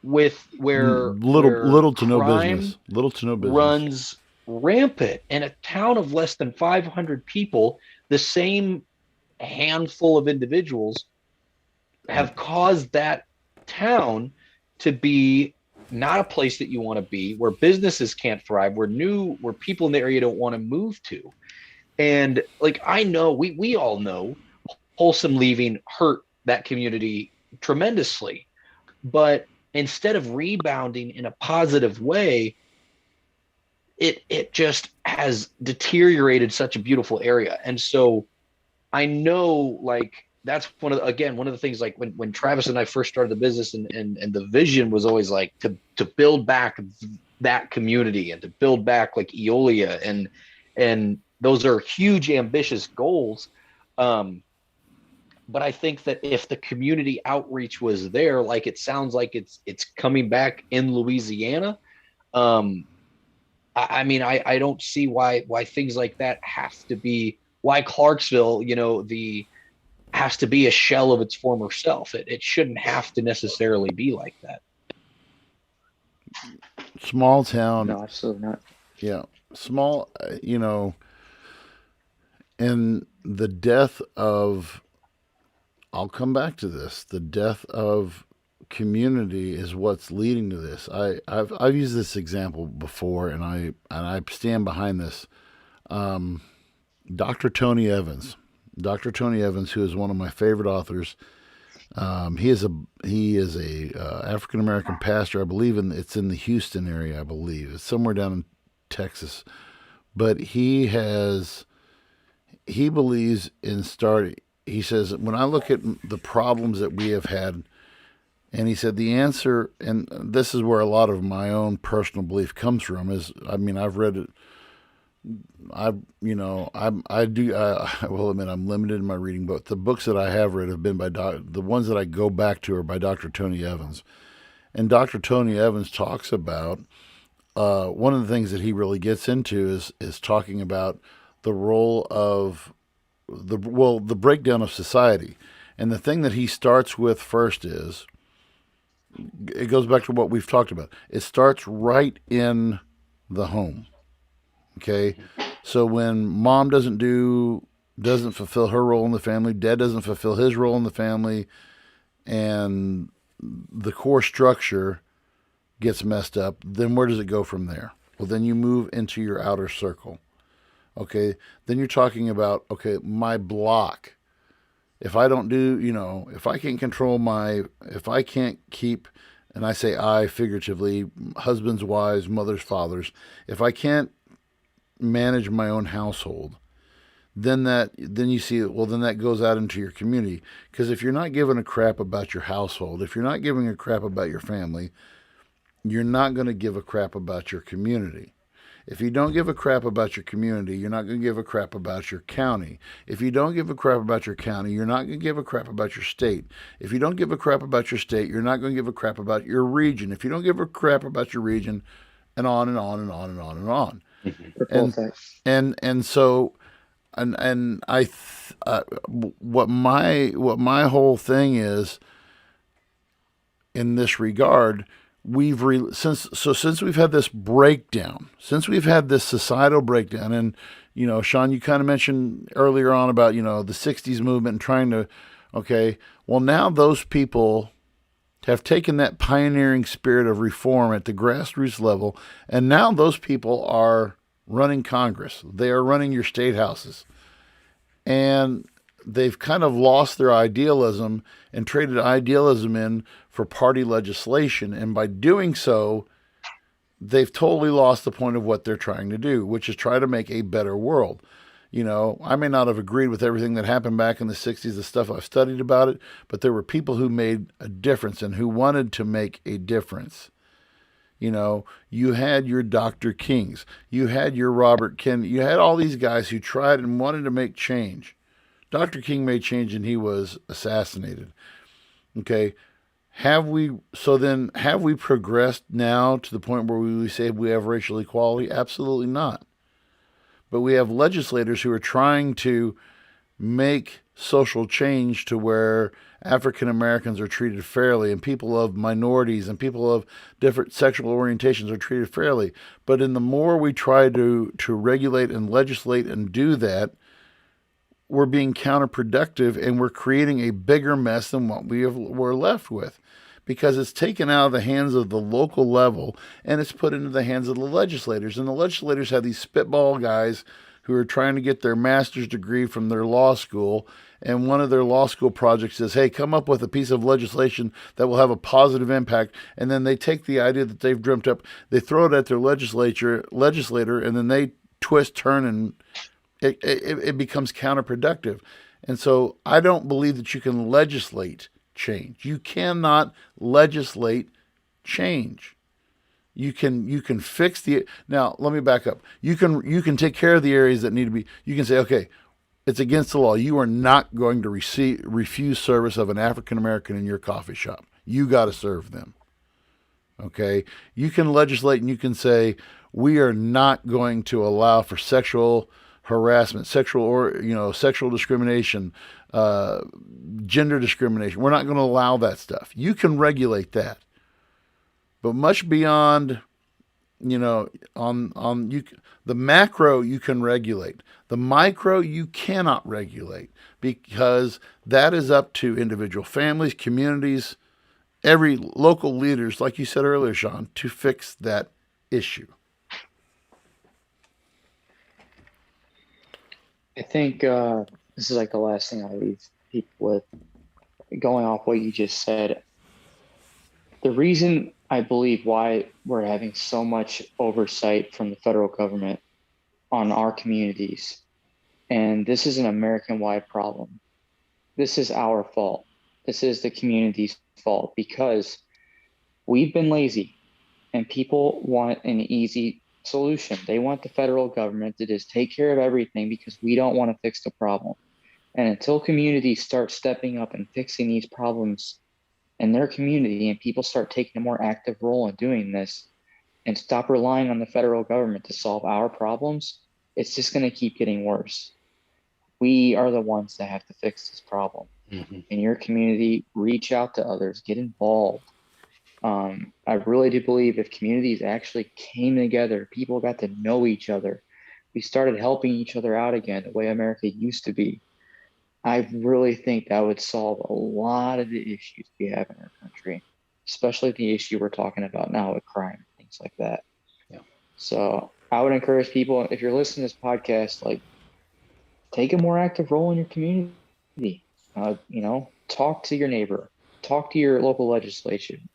S1: With where
S2: little to no
S1: crime
S2: business. Little to no business
S1: runs rampant in a town of less than 500 people. The same handful of individuals have caused that town to be not a place that you want to be, where businesses can't thrive, where people in the area don't want to move to. And like, I know, we all know wholesome leaving hurt that community tremendously, but instead of rebounding in a positive way, it just has deteriorated such a beautiful area. And so I know, like, that's one of the things, like when Travis and I first started the business, and the vision was always like to build back that community and to build back like Eolia, and those are huge ambitious goals. But I think that if the community outreach was there, like it sounds like it's coming back in Louisiana, um, I mean, I don't see why things like that have to be, why Clarksville, the has to be a shell of its former self. It shouldn't have to necessarily be like that.
S2: Small town.
S3: No, absolutely not.
S2: Yeah. Small, and the death of, I'll come back to this, the death of community is what's leading to this. I've used this example before, and I stand behind this. Dr. Tony Evans. Dr. Tony Evans, who is one of my favorite authors, he is a African American pastor. I believe it's in the Houston area. I believe it's somewhere down in Texas, but he believes in starting. He says, when I look at the problems that we have had, and he said the answer, and this is where a lot of my own personal belief comes from. Is, I mean, I've read it. I do. I will admit I'm limited in my reading, but the books that I have read have been by the ones that I go back to are by Dr. Tony Evans, and Dr. Tony Evans talks about one of the things that he really gets into is talking about the role of the breakdown of society, and the thing that he starts with first is, it goes back to what we've talked about. It starts right in the home. Okay, so when mom doesn't fulfill her role in the family, dad doesn't fulfill his role in the family, and the core structure gets messed up, then where does it go from there? Well, then you move into your outer circle. Okay, then you're talking about, okay, my block. If I don't do, if I can't if I can't keep, and I say I figuratively, husbands, wives, mothers, fathers, if I can't manage my own household, then you see, well, then that goes out into your community. Because if you're not giving a crap about your household, if you're not giving a crap about your family, you're not going to give a crap about your community. If you don't give a crap about your community, you're not going to give a crap about your county. If you don't give a crap about your county, you're not going to give a crap about your state. If you don't give a crap about your state, you're not going to give a crap about your region. If you don't give a crap about your region, and on and on and on and on and on. And so, and I, what my whole thing is in this regard, since we've had this breakdown, since we've had this societal breakdown, and Sean, you kind of mentioned earlier on about the '60s movement and trying to, okay, well, now those people have taken that pioneering spirit of reform at the grassroots level, and now those people are running Congress. They are running your state houses. And they've kind of lost their idealism and traded idealism in for party legislation. And by doing so, they've totally lost the point of what they're trying to do, which is try to make a better world. I may not have agreed with everything that happened back in the '60s, the stuff I've studied about it, but there were people who made a difference and who wanted to make a difference. You had your Dr. Kings, you had your Robert Kennedy, you had all these guys who tried and wanted to make change. Dr. King made change and he was assassinated. Okay. Have we progressed now to the point where we say we have racial equality? Absolutely not. But we have legislators who are trying to make social change to where African Americans are treated fairly and people of minorities and people of different sexual orientations are treated fairly. But in the more we try to regulate and legislate and do that, we're being counterproductive and we're creating a bigger mess than what we're left with, because it's taken out of the hands of the local level and it's put into the hands of the legislators. And the legislators have these spitball guys who are trying to get their master's degree from their law school. And one of their law school projects is, hey, come up with a piece of legislation that will have a positive impact. And then they take the idea that they've dreamt up, they throw it at their legislator, and then they twist, turn, and it becomes counterproductive. And so I don't believe that you can legislate change. You cannot legislate change. You can fix the. Now let me back up. You can take care of the areas that need to be. You can say, okay, it's against the law. You are not going to refuse service of an African American in your coffee shop. You got to serve them. Okay. You can legislate and you can say we are not going to allow for sexual harassment, sexual discrimination, gender discrimination. We're not going to allow that stuff. You can regulate that, but much beyond, the macro you can regulate. The micro you cannot regulate, because that is up to individual families, communities, every local leaders, like you said earlier, Sean, to fix that issue.
S3: I think this is like the last thing I'll leave people with. Going off what you just said, the reason I believe why we're having so much oversight from the federal government on our communities, and this is an American-wide problem. This is our fault. This is the community's fault, because we've been lazy and people want an easy solution. They want the federal government to just take care of everything because we don't want to fix the problem. And until communities start stepping up and fixing these problems in their community, and people start taking a more active role in doing this and stop relying on the federal government to solve our problems, it's just going to keep getting worse. We are the ones that have to fix this problem. Mm-hmm. In your community, reach out to others, get involved. I really do believe if communities actually came together, people got to know each other, we started helping each other out again the way America used to be, I really think that would solve a lot of the issues we have in our country, especially the issue we're talking about now with crime and things like that. Yeah. So I would encourage people, if you're listening to this podcast, like, take a more active role in your community. Talk to your neighbor, talk to your local legislation.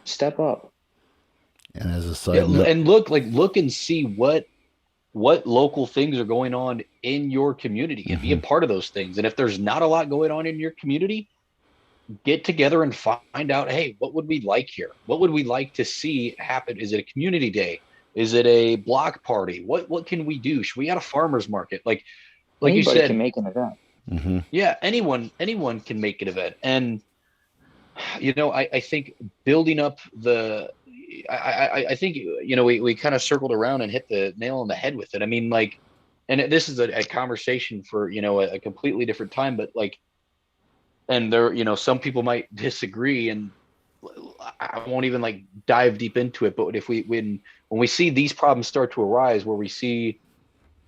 S3: Step up.
S2: And as a side note,
S1: and look and see what local things are going on in your community, and be a part of those things. And if there's not a lot going on in your community, get together and find out, hey, what would we like here? What would we like to see happen? Is it a community day? Is it a block party? What can we do? Should we have a farmer's market? Like
S3: anybody
S1: you said,
S3: can make an event.
S2: Mm-hmm.
S1: Yeah, anyone can make an event. And I think building up I think we kind of circled around and hit the nail on the head with it. I mean, like, and this is a conversation for a completely different time, but like, and there some people might disagree, and I won't even like dive deep into it. But if when we see these problems start to arise, where we see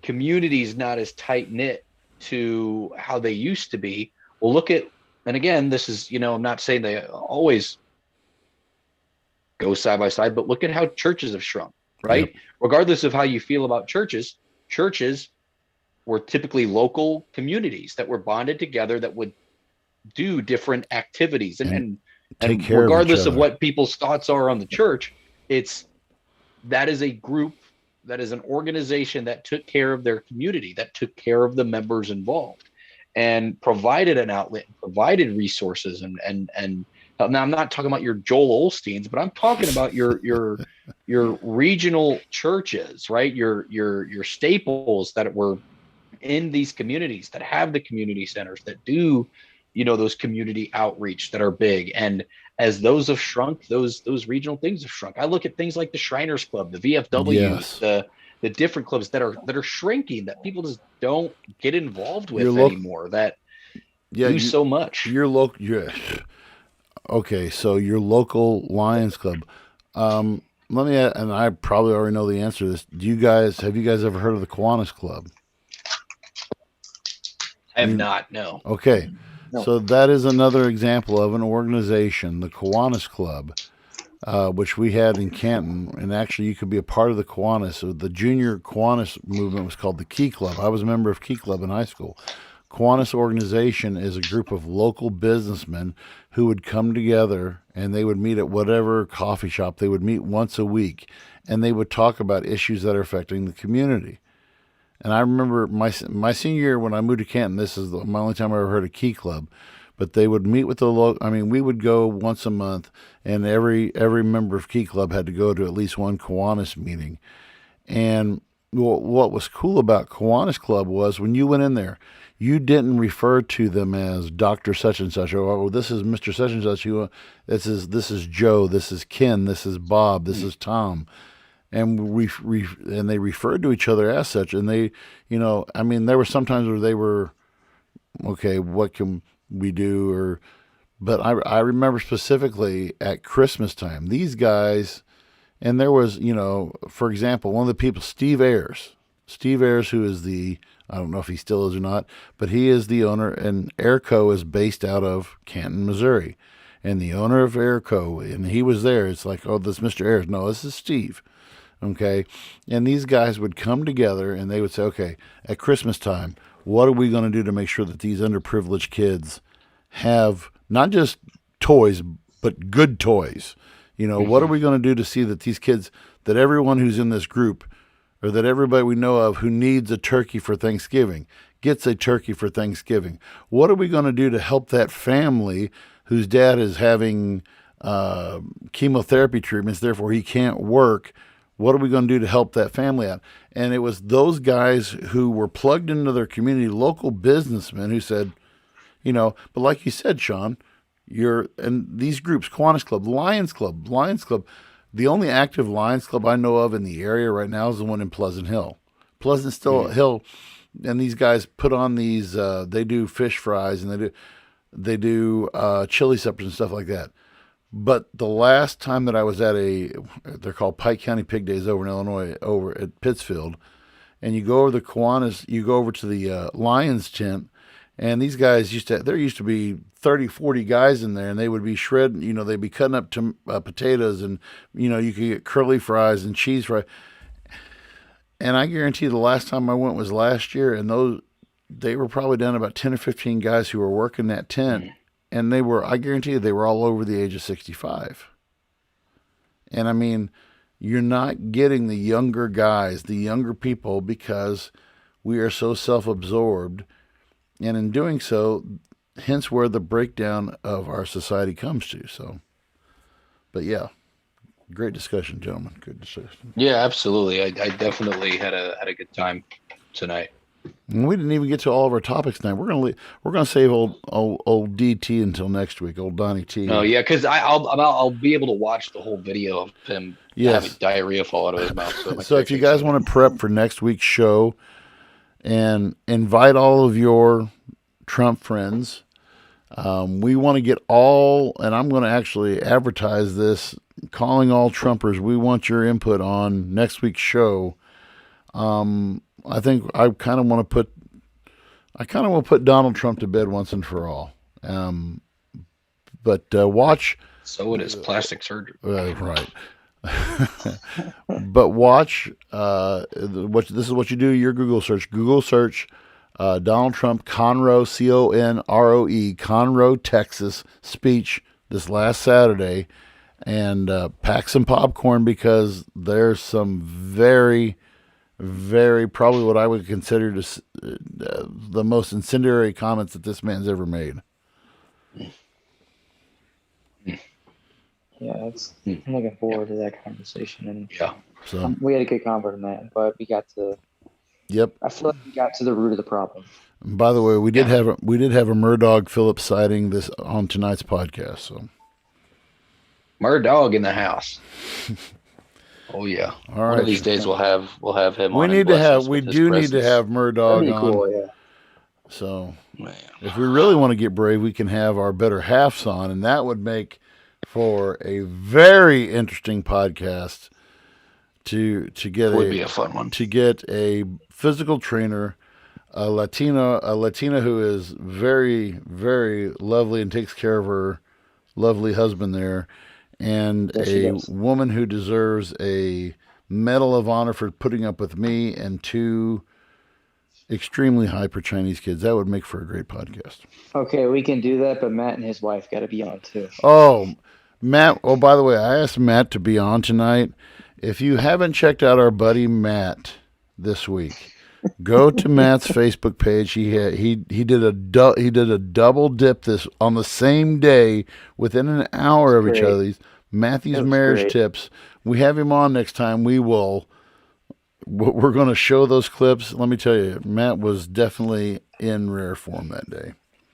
S1: communities not as tight knit to how they used to be, we'll look at. And again, this is, I'm not saying they always go side by side, but look at how churches have shrunk, right? Yep. Regardless of how you feel about churches were typically local communities that were bonded together that would do different activities. And regardless of what people's thoughts are on the church, that is a group, that is an organization that took care of their community, that took care of the members involved, and provided an outlet, provided resources, and now I'm not talking about your Joel Osteens, but I'm talking about your regional churches, right? Your staples that were in these communities, that have the community centers, that do those community outreach that are big. And as those have shrunk, those regional things have shrunk. I look at things like the Shriners Club, the VFW,
S2: yes.
S1: the different clubs that are shrinking, that people just don't get involved with anymore. That do so much.
S2: Your local, okay, so your local Lions Club. Let me, and I probably already know the answer to this. Have you guys ever heard of the Kiwanis Club?
S1: I have not, no.
S2: Okay,
S3: No.
S2: so that is another example of an organization, the Kiwanis Club, which we had in Canton, and actually you could be a part of the Kiwanis. So the junior Kiwanis movement was called the Key Club. I was a member of Key Club in high school. Kiwanis organization is a group of local businessmen who would come together and they would meet at whatever coffee shop. They would meet once a week and they would talk about issues that are affecting the community. And I remember my senior year when I moved to Canton, this is my only time I ever heard of Key Club, but they would meet with the local. I mean, we would go once a month, and every member of Key Club had to go to at least one Kiwanis meeting. And what was cool about Kiwanis Club was when you went in there, you didn't refer to them as Dr. Such and Such, or oh, this is Mr. Such and Such. This is Joe, this is Ken, this is Bob, this is Tom. And and they referred to each other as such. And they, I mean, there were some times where they were, okay, what can we do? But I remember specifically at Christmas time, these guys, and there was, for example, one of the people, Steve Ayers, who is I don't know if he still is or not, but he is the owner, and Airco is based out of Canton, Missouri. And the owner of Airco, and he was there. It's like, oh, this Mr. Ayers. No, this is Steve. Okay. And these guys would come together and they would say, okay, at Christmas time, what are we going to do to make sure that these underprivileged kids have not just toys, but good toys? What are we going to do to see that these kids, that everyone who's in this group, or that everybody we know of who needs a turkey for Thanksgiving gets a turkey for Thanksgiving? What are we going to do to help that family whose dad is having chemotherapy treatments, therefore he can't work? What are we going to do to help that family out? And it was those guys who were plugged into their community, local businessmen who said, but like you said, Sean, and these groups, Kiwanis Club, Lions Club, the only active Lions Club I know of in the area right now is the one in Pleasant Hill. Hill, and these guys put on these, they do fish fries and they do chili suppers and stuff like that. But the last time that I was at they're called Pike County Pig Days over in Illinois, over at Pittsfield, and you go over the Kiwanis, you go over to the Lions tent, and these guys there used to be 30, 40 guys in there, and they would be shredding, they'd be cutting up potatoes, and, you could get curly fries and cheese fries. And I guarantee the last time I went was last year, and they were probably down about 10 or 15 guys who were working that tent. And I guarantee you, they were all over the age of 65. And I mean, you're not getting the younger guys, the younger people, because we are so self-absorbed. And in doing so, hence where the breakdown of our society comes to. So, but yeah, great discussion, gentlemen. Good discussion.
S1: Yeah, absolutely. I definitely had a good time tonight.
S2: And we didn't even get to all of our topics tonight. We're gonna save old DT until next week, old Donnie T.
S1: Oh yeah, because I'll be able to watch the whole video of him having diarrhea fall out of his mouth.
S2: So if you guys want to prep for next week's show, and invite all of your Trump friends, we want to get and I'm going to actually advertise this, calling all Trumpers. We want your input on next week's show. I think I kind of want to put Donald Trump to bed once and for all. But watch.
S1: So it is plastic surgery.
S2: Right. But watch. This is what you do. Your Google search. Donald Trump Conroe, CONROE, Conroe, Texas speech this last Saturday, and pack some popcorn because there's some very, very, probably what I would consider the most incendiary comments that this man's ever made.
S3: Yeah, I'm looking forward to that conversation. And
S1: yeah,
S2: so
S3: we had a good conversation, man, but we got to.
S2: Yep.
S3: I feel like we got to the root of the problem.
S2: And by the way, we did have a Murdog Phillips sighting this on tonight's podcast. So
S1: Murdog in the house. Oh yeah.
S2: All right.
S1: One of these days we'll have him.
S2: We
S1: on
S2: need to have.
S1: us
S2: We
S1: with his
S2: do need
S1: presence.
S2: to have Murdog
S3: That'd be
S2: on.
S3: cool, yeah.
S2: So
S1: Man.
S2: if we really want to get brave, we can have our better halves on, and that would make for a very interesting podcast to get
S1: It would be a fun one.
S2: to get a physical trainer, a Latina who is very, very lovely and takes care of her lovely husband there, and
S3: Yes, she
S2: a
S3: does.
S2: woman who deserves a medal of honor for putting up with me and two extremely hyper Chinese kids. That would make for a great podcast.
S3: Okay, we can do that, but Matt and his wife got to be on too.
S2: Oh, Matt. Oh, by the way, I asked Matt to be on tonight. If you haven't checked out our buddy Matt this week, go to Matt's Facebook page. He did a double dip this on the same day within an hour of each
S3: Great.
S2: other. These Matthew's
S3: That was
S2: marriage
S3: great.
S2: tips. We have him on next time. We're going to show those clips. Let me tell you, Matt was definitely in rare form that day.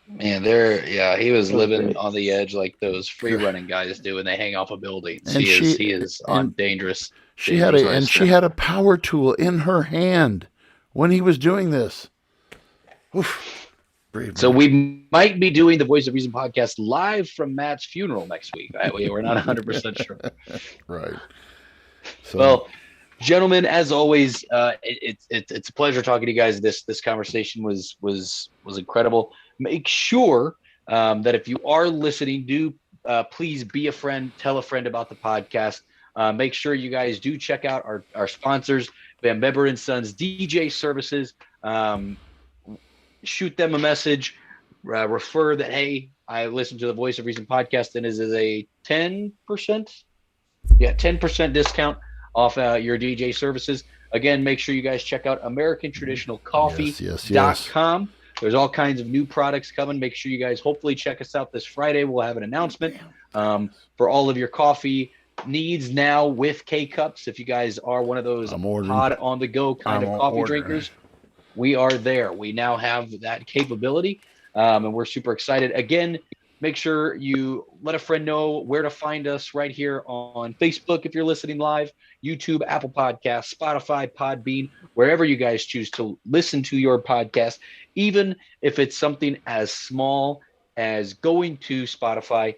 S1: Man, he was
S3: That was
S1: living
S3: great.
S1: on the edge like those free running guys do when they hang off of buildings.
S2: And
S1: He is on dangerous.
S2: She had a power tool in her hand when he was doing this. Oof. Brave
S1: So
S2: man.
S1: we might be doing the Voice of Reason podcast live from Matt's funeral next week. We're not 100% sure.
S2: Right. So,
S1: Well, gentlemen, as always, it's a pleasure talking to you guys. This conversation was incredible. Make sure that if you are listening, do please be a friend, tell a friend about the podcast. Make sure you guys do check out our sponsors, Van Beber and Sons DJ Services. Shoot them a message, refer that, hey, I listened to the Voice of Reason podcast, and is a 10%? Yeah, 10% discount off your DJ services. Again, make sure you guys check out AmericanTradtionalCoffee.com. There's all kinds of new products coming. Make sure you guys hopefully check us out this Friday. We'll have an announcement for all of your coffee needs now with K-Cups. If you guys are one of those hot on the go kind of coffee drinkers, we are there. We now have that capability, and we're super excited. Again, make sure you let a friend know where to find us right here on Facebook if you're listening live, YouTube, Apple Podcasts, Spotify, Podbean, wherever you guys choose to listen to your podcast, even if it's something as small as going to Spotify,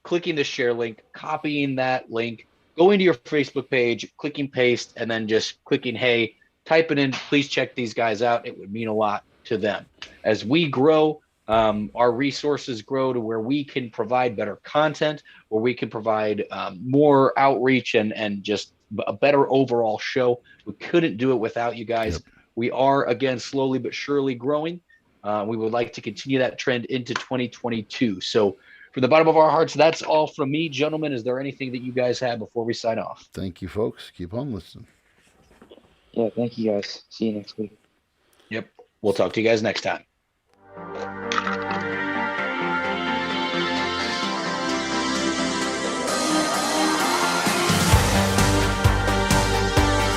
S1: clicking the share link, copying that link, going to your Facebook page, clicking paste, and then just clicking, hey, type it in. Please check these guys out. It would mean a lot to them. As we grow, our resources grow to where we can provide better content, where we can provide more outreach and just a better overall show. We couldn't do it without you guys.
S2: Yep.
S1: We are, again, slowly but surely growing. We would like to continue that trend into 2022. So from the bottom of our hearts, that's all from me. Gentlemen, is there anything that you guys have before we sign off?
S2: Thank you, folks. Keep on listening.
S3: Yeah, thank you guys. See you next week.
S1: Yep. We'll talk to you guys next time.